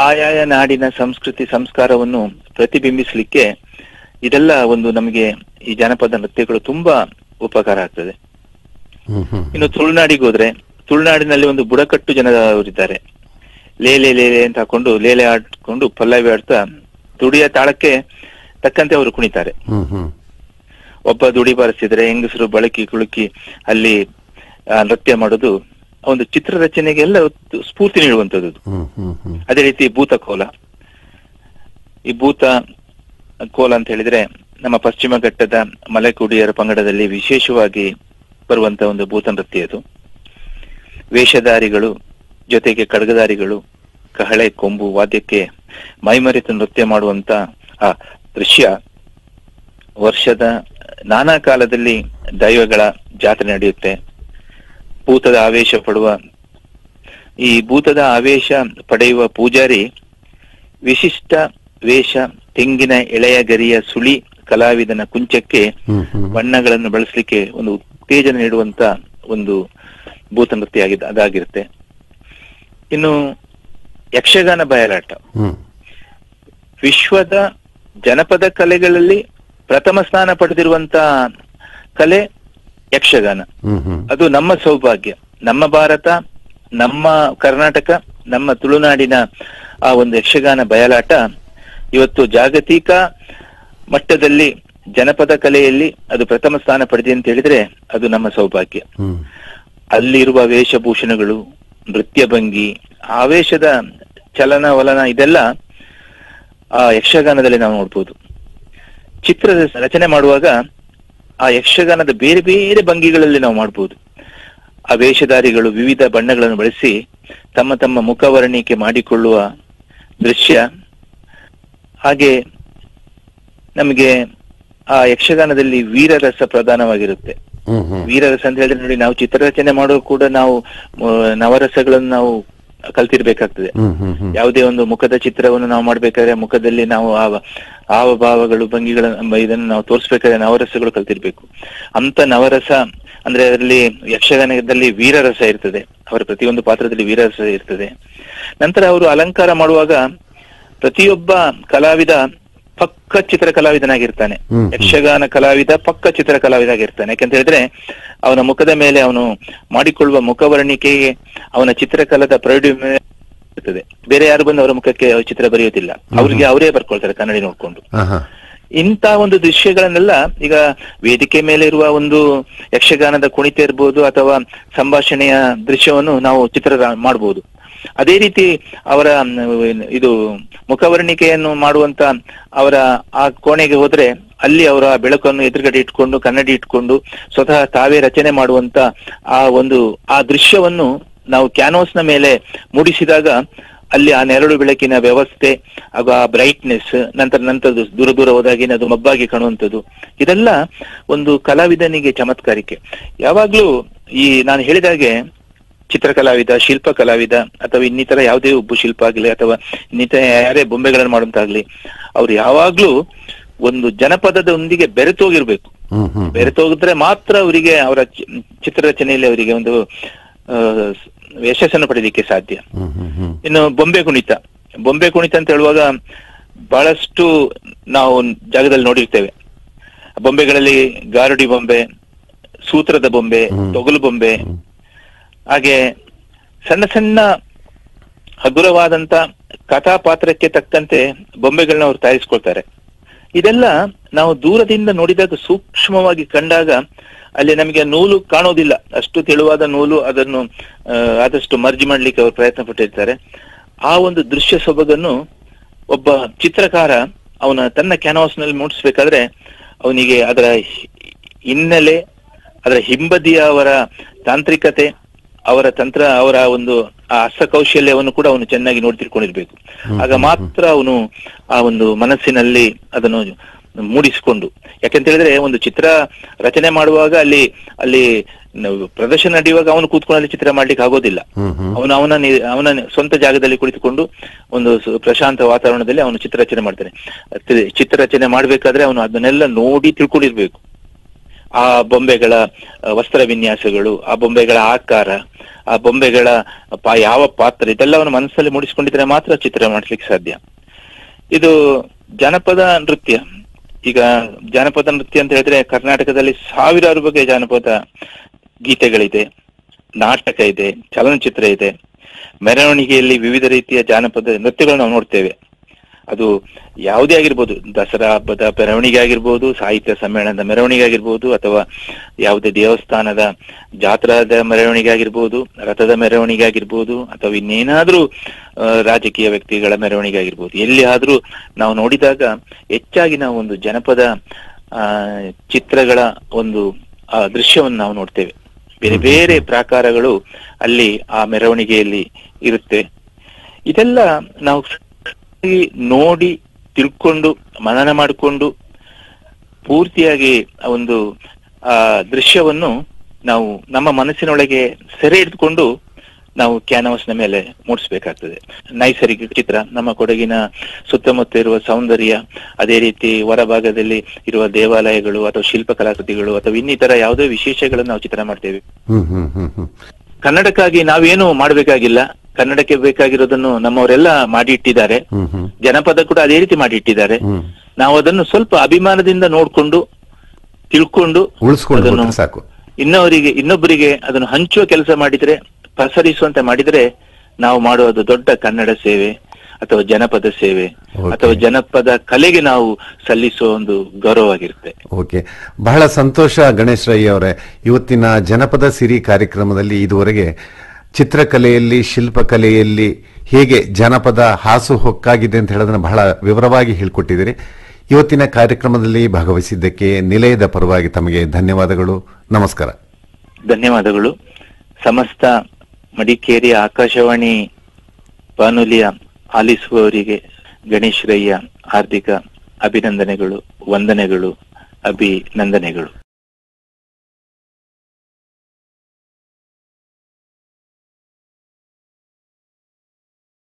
ಆಯಾಯ ನಾಡಿನ ಸಂಸ್ಕೃತಿ ಸಂಸ್ಕಾರವನ್ನು ಪ್ರತಿಬಿಂಬಿಸಲಿಕ್ಕೆ ಇದೆಲ್ಲ ಒಂದು ನಮಗೆ ಈ ಜಾನಪದ ನೃತ್ಯಗಳು ತುಂಬಾ ಉಪಕಾರ ಆಗ್ತದೆ. ಇನ್ನು ತುಳುನಾಡಿಗೆ ಹೋದ್ರೆ, ತುಳುನಾಡಿನಲ್ಲಿ ಒಂದು ಬುಡಕಟ್ಟು ಜನರಿದ್ದಾರೆ. ಲೇಲೆ ಲೇಲೆ ಅಂತ ಹಾಕೊಂಡು ಲೇಲೆ ಆಡ್ಕೊಂಡು ಪಲ್ಲವಿ ಆಡ್ತಾ ದುಡಿಯ ತಾಳಕ್ಕೆ ತಕ್ಕಂತೆ ಅವರು ಕುಣಿತಾರೆ. ಒಬ್ಬ ದುಡಿ ಬಾರಿಸಿದ್ರೆ ಹೆಂಗಸರು ಬಳಕಿ ಕುಳುಕಿ ಅಲ್ಲಿ ನೃತ್ಯ ಮಾಡೋದು ಒಂದು ಚಿತ್ರ ರಚನೆಗೆಲ್ಲ ಸ್ಫೂರ್ತಿ ನೀಡುವಂಥದ್ದು. ಅದೇ ರೀತಿ ಭೂತ ಕೋಲ. ಈ ಭೂತ ಕೋಲ ಅಂತ ಹೇಳಿದ್ರೆ ನಮ್ಮ ಪಶ್ಚಿಮ ಘಟ್ಟದ ಮಲೆಕುಡಿಯರ ಪಂಗಡದಲ್ಲಿ ವಿಶೇಷವಾಗಿ ಬರುವಂತ ಒಂದು ಭೂತ ನೃತ್ಯ. ಅದು ವೇಷಧಾರಿಗಳು ಜೊತೆಗೆ ಖಡ್ಗಧಾರಿಗಳು ಕಹಳೆ ಕೊಂಬು ವಾದ್ಯಕ್ಕೆ ಮೈಮರೆತು ನೃತ್ಯ ಮಾಡುವಂತ ಆ ದೃಶ್ಯ. ವರ್ಷದ ನಾನಾ ಕಾಲದಲ್ಲಿ ದೈವಗಳ ಜಾತ್ರೆ ನಡೆಯುತ್ತೆ. ಭೂತದ ಆವೇಶ ಪಡೆಯುವ ಪೂಜಾರಿ ವಿಶಿಷ್ಟ ವೇಷ, ತೆಂಗಿನ ಎಳೆಯ ಗರಿಯ ಸುಳಿ ಕಲಾವಿದನ ಕುಂಚಕ್ಕೆ ಬಣ್ಣಗಳನ್ನು ಬಳಸಲಿಕ್ಕೆ ಒಂದು ಉತ್ತೇಜನ ನೀಡುವಂತ ಒಂದು ಭೂತ ನೃತ್ಯ ಅದಾಗಿರುತ್ತೆ. ಇನ್ನು ಯಕ್ಷಗಾನ ಬಯಲಾಟ. ವಿಶ್ವದ ಜನಪದ ಕಲೆಗಳಲ್ಲಿ ಪ್ರಥಮ ಸ್ಥಾನ ಪಡೆದಿರುವಂತ ಕಲೆ ಯಕ್ಷಗಾನ. ಅದು ನಮ್ಮ ಸೌಭಾಗ್ಯ. ನಮ್ಮ ಭಾರತ, ನಮ್ಮ ಕರ್ನಾಟಕ, ನಮ್ಮ ತುಳುನಾಡಿನ ಆ ಒಂದು ಯಕ್ಷಗಾನ ಬಯಲಾಟ ಇವತ್ತು ಜಾಗತಿಕ ಮಟ್ಟದಲ್ಲಿ ಜನಪದ ಕಲೆಯಲ್ಲಿ ಅದು ಪ್ರಥಮ ಸ್ಥಾನ ಪಡೆದಿದೆ ಅಂತ ಹೇಳಿದ್ರೆ ಅದು ನಮ್ಮ ಸೌಭಾಗ್ಯ. ಅಲ್ಲಿರುವ ವೇಷಭೂಷಣಗಳು, ನೃತ್ಯ ಭಂಗಿ, ಆವೇಶದ ಚಲನವಲನ ಇದೆಲ್ಲ ಆ ಯಕ್ಷಗಾನದಲ್ಲಿ ನಾವು ನೋಡ್ಬೋದು. ಚಿತ್ರದ ರಚನೆ ಮಾಡುವಾಗ ಆ ಯಕ್ಷಗಾನದ ಬೇರೆ ಬೇರೆ ಭಂಗಿಗಳಲ್ಲಿ ನಾವು ಮಾಡ್ಬೋದು. ಆ ವೇಷಧಾರಿಗಳು ವಿವಿಧ ಬಣ್ಣಗಳನ್ನು ಬಳಸಿ ತಮ್ಮ ತಮ್ಮ ಮುಖವರ್ಣಿಕೆ ಮಾಡಿಕೊಳ್ಳುವ ದೃಶ್ಯ. ಹಾಗೆ ನಮಗೆ ಆ ಯಕ್ಷಗಾನದಲ್ಲಿ ವೀರರಸ ಪ್ರಧಾನವಾಗಿರುತ್ತೆ. ವೀರರಸ ಅಂತ ಹೇಳಿದ್ರೆ ನೋಡಿ, ನಾವು ಚಿತ್ರರಚನೆ ಮಾಡುವ ಕೂಡ ನಾವು ನವರಸಗಳನ್ನು ನಾವು ಕಲ್ತಿರ್ಬೇಕಾಗ್ತದೆ. ಯಾವುದೇ ಒಂದು ಮುಖದ ಚಿತ್ರವನ್ನು ನಾವು ಮಾಡ್ಬೇಕಾದ್ರೆ ಮುಖದಲ್ಲಿ ನಾವು ಹಾವಭಾವಗಳು, ಭಂಗಿಗಳ ಇದನ್ನು ನಾವು ತೋರಿಸ್ಬೇಕಾದ್ರೆ ನವರಸಗಳು ಕಲ್ತಿರ್ಬೇಕು. ಅಂತ ನವರಸ ಅಂದ್ರೆ ಅದರಲ್ಲಿ ಯಕ್ಷಗಾನದಲ್ಲಿ ವೀರರಸ ಇರ್ತದೆ. ಅವರ ಪ್ರತಿಯೊಂದು ಪಾತ್ರದಲ್ಲಿ ವೀರರಸ ಇರ್ತದೆ. ನಂತರ ಅವರು ಅಲಂಕಾರ ಮಾಡುವಾಗ ಪ್ರತಿಯೊಬ್ಬ ಕಲಾವಿದ ಪಕ್ಕ ಚಿತ್ರ ಕಲಾವಿದನಾಗಿರ್ತಾನೆ. ಯಕ್ಷಗಾನ ಕಲಾವಿದ ಪಕ್ಕ ಚಿತ್ರ ಕಲಾವಿದನಾಗಿರ್ತಾನೆ. ಯಾಕಂತ ಹೇಳಿದ್ರೆ ಅವನ ಮುಖದ ಮೇಲೆ ಅವನು ಮಾಡಿಕೊಳ್ಳುವ ಮುಖವರ್ಣಿಕೆಗೆ ಅವನ ಚಿತ್ರಕಲದ ಪ್ರೌಢಿಮೆ ಇರ್ತದೆ. ಬೇರೆ ಯಾರು ಬಂದು ಅವರ ಮುಖಕ್ಕೆ ಚಿತ್ರ ಬರೆಯೋದಿಲ್ಲ, ಅವ್ರಿಗೆ ಅವರೇ ಬರ್ಕೊಳ್ತಾರೆ ಕನ್ನಡಿ ನೋಡ್ಕೊಂಡು. ಇಂಥ ಒಂದು ದೃಶ್ಯಗಳನ್ನೆಲ್ಲ ಈಗ ವೇದಿಕೆ ಮೇಲೆ ಇರುವ ಒಂದು ಯಕ್ಷಗಾನದ ಕುಣಿತ ಇರ್ಬೋದು ಅಥವಾ ಸಂಭಾಷಣೆಯ ದೃಶ್ಯವನ್ನು ನಾವು ಚಿತ್ರ ಮಾಡಬಹುದು. ಅದೇ ರೀತಿ ಅವರ ಇದು ಮುಖವರ್ಣಿಕೆಯನ್ನು ಮಾಡುವಂತ ಅವರ ಆ ಕೋಣೆಗೆ ಹೋದ್ರೆ ಅಲ್ಲಿ ಅವರ ಬೆಳಕನ್ನು ಎದುರುಗಡೆ ಇಟ್ಕೊಂಡು ಕನ್ನಡಿ ಇಟ್ಕೊಂಡು ಸ್ವತಃ ತಾವೇ ರಚನೆ ಮಾಡುವಂತ ಆ ದೃಶ್ಯವನ್ನು ನಾವು ಕ್ಯಾನ್ವಾಸ್ ನ ಮೇಲೆ ಮೂಡಿಸಿದಾಗ ಅಲ್ಲಿ ಆ ನೆರಳು ಬೆಳಕಿನ ವ್ಯವಸ್ಥೆ ಹಾಗೂ ಆ ಬ್ರೈಟ್ನೆಸ್ ನಂತರ ದೂರ ಹೋದಾಗಿ ಅದು ಮಬ್ಬಾಗಿ ಕಾಣುವಂಥದ್ದು, ಇದೆಲ್ಲ ಒಂದು ಕಲಾವಿದನಿಗೆ ಚಮತ್ಕಾರಿಕೆ. ಯಾವಾಗ್ಲೂ ಈ ನಾನು ಹೇಳಿದಾಗೆ ಚಿತ್ರ ಕಲಾವಿದ, ಶಿಲ್ಪ ಕಲಾವಿದ ಅಥವಾ ಇನ್ನಿತರ ಯಾವುದೇ ಒಬ್ಬ ಶಿಲ್ಪ ಆಗ್ಲಿ ಅಥವಾ ಇನ್ನಿತರ ಯಾರೇ ಬೊಂಬೆಗಳನ್ನು ಮಾಡುವಂತಾಗ್ಲಿ, ಅವ್ರು ಯಾವಾಗ್ಲೂ ಒಂದು ಜನಪದದೊಂದಿಗೆ ಬೆರೆತೋಗಿರ್ಬೇಕು. ಬೆರೆತೋಗಿದ್ರೆ ಮಾತ್ರ ಅವರಿಗೆ ಅವರ ಚಿತ್ರರಚನೆಯಲ್ಲಿ ಅವರಿಗೆ ಒಂದು ಯಶಸ್ಸನ್ನು ಪಡೆಯಲಿಕ್ಕೆ ಸಾಧ್ಯ. ಇನ್ನು ಬೊಂಬೆ ಕುಣಿತ ಅಂತ ಹೇಳುವಾಗ ಬಹಳಷ್ಟು ನಾವು ಜಾಗದಲ್ಲಿ ನೋಡಿರ್ತೇವೆ. ಬೊಂಬೆಗಳಲ್ಲಿ ಗಾರುಡಿ ಬೊಂಬೆ, ಸೂತ್ರದ ಬೊಂಬೆ, ತೊಗಲು ಬೊಂಬೆ, ಹಾಗೆ ಸಣ್ಣ ಸಣ್ಣ ಹಗುರವಾದಂತ ಕಥಾಪಾತ್ರಕ್ಕೆ ತಕ್ಕಂತೆ ಬೊಂಬೆಗಳನ್ನ ಅವರು ತಯಾರಿಸ್ಕೊಳ್ತಾರೆ. ಇದೆಲ್ಲ ನಾವು ದೂರದಿಂದ ನೋಡಿದಾಗ ಸೂಕ್ಷ್ಮವಾಗಿ ಕಂಡಾಗ ಅಲ್ಲಿ ನಮಗೆ ನೂಲು ಕಾಣೋದಿಲ್ಲ. ಅಷ್ಟು ತೆಳುವಾದ ನೂಲು, ಅದನ್ನು ಆದಷ್ಟು ಮರ್ಜಿ ಮಾಡ್ಲಿಕ್ಕೆ ಅವರು ಪ್ರಯತ್ನ ಪಟ್ಟಿರ್ತಾರೆ. ಆ ಒಂದು ದೃಶ್ಯ ಸೊಬಗನ್ನು ಒಬ್ಬ ಚಿತ್ರಕಾರ ತನ್ನ ಕ್ಯಾನ್ವಾಸ್ ನಲ್ಲಿ ಮೂಡಿಸ್ಬೇಕಾದ್ರೆ ಅವನಿಗೆ ಅದರ ಹಿನ್ನೆಲೆ, ಅದರ ಹಿಂಬದಿಯ ಅವರ ತಾಂತ್ರಿಕತೆ, ಅವರ ಒಂದು ಆ ಹಸ್ತಕೌಶಲ್ಯವನ್ನು ಕೂಡ ಅವನು ಚೆನ್ನಾಗಿ ನೋಡಿ ತಿಳ್ಕೊಂಡಿರ್ಬೇಕು. ಆಗ ಮಾತ್ರ ಅವನು ಆ ಒಂದು ಮನಸ್ಸಿನಲ್ಲಿ ಅದನ್ನು ಮೂಡಿಸಿಕೊಂಡು, ಯಾಕೆಂತ ಹೇಳಿದ್ರೆ ಒಂದು ಚಿತ್ರ ರಚನೆ ಮಾಡುವಾಗ ಅಲ್ಲಿ ಪ್ರದರ್ಶನ ನಡೆಯುವಾಗ ಅವನು ಕೂತ್ಕೊಳ್ಳಿ ಚಿತ್ರ ಮಾಡ್ಲಿಕ್ಕೆ ಆಗೋದಿಲ್ಲ. ಅವನ ಸ್ವಂತ ಜಾಗದಲ್ಲಿ ಕುಳಿತುಕೊಂಡು ಒಂದು ಪ್ರಶಾಂತ ವಾತಾವರಣದಲ್ಲಿ ಅವನು ಚಿತ್ರರಚನೆ ಮಾಡ್ತಾನೆ. ಚಿತ್ರರಚನೆ ಮಾಡ್ಬೇಕಾದ್ರೆ ಅವನು ಅದನ್ನೆಲ್ಲ ನೋಡಿ ತಿಳ್ಕೊಂಡಿರ್ಬೇಕು. ಆ ಬೊಂಬೆಗಳ ವಸ್ತ್ರ ವಿನ್ಯಾಸಗಳು, ಆ ಬೊಂಬೆಗಳ ಆಕಾರ, ಆ ಬೊಂಬೆಗಳ ಯಾವ ಪಾತ್ರ, ಇದೆಲ್ಲ ಅವನ ಮನಸ್ಸಲ್ಲಿ ಮೂಡಿಸಿಕೊಂಡಿದ್ರೆ ಮಾತ್ರ ಚಿತ್ರ ಮಾಡ್ಲಿಕ್ಕೆ ಸಾಧ್ಯ. ಇದು ಜಾನಪದ ನೃತ್ಯ. ಈಗ ಜಾನಪದ ನೃತ್ಯ ಅಂತ ಹೇಳಿದ್ರೆ ಕರ್ನಾಟಕದಲ್ಲಿ ಸಾವಿರಾರು ಬಗೆಯ ಜಾನಪದ ಗೀತೆಗಳಿದೆ, ನಾಟಕ ಇದೆ, ಚಲನಚಿತ್ರ ಇದೆ. ಮೆರವಣಿಗೆಯಲ್ಲಿ ವಿವಿಧ ರೀತಿಯ ಜಾನಪದ ನೃತ್ಯಗಳನ್ನು ನಾವು ನೋಡ್ತೇವೆ. ಅದು ಯಾವುದೇ ಆಗಿರ್ಬೋದು, ದಸರಾ ಹಬ್ಬದ ಮೆರವಣಿಗೆ ಆಗಿರ್ಬೋದು, ಸಾಹಿತ್ಯ ಸಮ್ಮೇಳನದ ಮೆರವಣಿಗೆ ಆಗಿರ್ಬೋದು, ಅಥವಾ ಯಾವುದೇ ದೇವಸ್ಥಾನದ ಜಾತ್ರಾದ ಮೆರವಣಿಗೆ ಆಗಿರ್ಬೋದು, ರಥದ ಮೆರವಣಿಗೆ ಆಗಿರ್ಬೋದು, ಅಥವಾ ಇನ್ನೇನಾದ್ರೂ ರಾಜಕೀಯ ವ್ಯಕ್ತಿಗಳ ಮೆರವಣಿಗೆ ಆಗಿರ್ಬೋದು, ಎಲ್ಲಿ ಆದ್ರೂ ನಾವು ನೋಡಿದಾಗ ಹೆಚ್ಚಾಗಿ ನಾವು ಒಂದು ಜನಪದ ಚಿತ್ರಗಳ ಒಂದು ದೃಶ್ಯವನ್ನು ನಾವು ನೋಡ್ತೇವೆ. ಬೇರೆ ಬೇರೆ ಪ್ರಾಕಾರಗಳು ಅಲ್ಲಿ ಆ ಮೆರವಣಿಗೆಯಲ್ಲಿ ಇರುತ್ತೆ. ಇದೆಲ್ಲ ನಾವು ನೋಡಿ ತಿಳ್ಕೊಂಡು ಮನನ ಮಾಡಿಕೊಂಡು ಪೂರ್ತಿಯಾಗಿ ಒಂದು ಆ ದೃಶ್ಯವನ್ನು ನಾವು ನಮ್ಮ ಮನಸ್ಸಿನೊಳಗೆ ಸೆರೆ ಹಿಡಿದುಕೊಂಡು ನಾವು ಕ್ಯಾನ್ವಾಸ್ನ ಮೇಲೆ ಮೂಡಿಸ್ಬೇಕಾಗ್ತದೆ. ನೈಸರ್ಗಿಕ ಚಿತ್ರ, ನಮ್ಮ ಕೊಡಗಿನ ಸುತ್ತಮುತ್ತ ಇರುವ ಸೌಂದರ್ಯ, ಅದೇ ರೀತಿ ಹೊರಭಾಗದಲ್ಲಿ ಇರುವ ದೇವಾಲಯಗಳು ಅಥವಾ ಶಿಲ್ಪ ಕಲಾಕೃತಿಗಳು ಅಥವಾ ಇನ್ನಿತರ ಯಾವುದೇ ವಿಶೇಷಗಳನ್ನು ನಾವು ಚಿತ್ರ ಮಾಡ್ತೇವೆ. ಕನ್ನಡಕ್ಕಾಗಿ ನಾವೇನು ಮಾಡ್ಬೇಕಾಗಿಲ್ಲ, ಕನ್ನಡಕ್ಕೆ ಬೇಕಾಗಿರೋದನ್ನು ನಮ್ಮವರೆಲ್ಲ ಮಾಡಿ ಇಟ್ಟಿದ್ದಾರೆ. ಜನಪದ ಕೂಡ ಅದೇ ರೀತಿ ಮಾಡಿ ಇಟ್ಟಿದ್ದಾರೆ. ನಾವು ಅದನ್ನು ಸ್ವಲ್ಪ ಅಭಿಮಾನದಿಂದ ನೋಡ್ಕೊಂಡು ತಿಳ್ಕೊಂಡು ಉಳಿಸ್ಕೊಂಡು ಅದನ್ನು ಹೋದ್ರೆ ಸಾಕು. ಇನ್ನೊಬ್ಬರಿಗೆ ಅದನ್ನು ಹಂಚುವ ಕೆಲಸ ಮಾಡಿದ್ರೆ, ಪ್ರಸರಿಸುವಂತೆ ಮಾಡಿದ್ರೆ ನಾವು ಮಾಡುವುದು ದೊಡ್ಡ ಕನ್ನಡ ಸೇವೆ ಅಥವಾ ಜನಪದ ಸೇವೆ ಅಥವಾ ಜನಪದ ಕಲೆಗೆ ನಾವು ಸಲ್ಲಿಸುವ ಒಂದು ಗೌರವವಾಗಿರುತ್ತೆ. ಓಕೆ, ಬಹಳ ಸಂತೋಷ ಗಣೇಶ್ ರೈ ಅವರೇ. ಇವತ್ತಿನ ಜನಪದ ಸಿರಿ ಕಾರ್ಯಕ್ರಮದಲ್ಲಿ ಇದುವರೆಗೆ ಚಿತ್ರಕಲೆಯಲ್ಲಿ, ಶಿಲ್ಪಕಲೆಯಲ್ಲಿ ಹೇಗೆ ಜನಪದ ಹಾಸು ಹೊಕ್ಕಾಗಿದೆ ಅಂತ ಹೇಳೋದನ್ನ ಬಹಳ ವಿವರವಾಗಿ ಹೇಳ್ಕೊಟ್ಟಿದ್ದೀರಿ. ಇವತ್ತಿನ ಕಾರ್ಯಕ್ರಮದಲ್ಲಿ ಭಾಗವಹಿಸಿದ್ದಕ್ಕೆ ನಿಲಯದ ಪರವಾಗಿ ತಮಗೆ ಧನ್ಯವಾದಗಳು. ನಮಸ್ಕಾರ. ಧನ್ಯವಾದಗಳು. ಸಮಸ್ತ ಮಡಿಕೇರಿಯ ಆಕಾಶವಾಣಿ ಬಾನುಲಿಯ ಆಲಿಸುವವರಿಗೆ ಗಣೇಶ್ ರಯ್ಯ ಹಾರ್ದಿಕ ಅಭಿನಂದನೆಗಳು, ವಂದನೆಗಳು, ಅಭಿನಂದನೆಗಳು.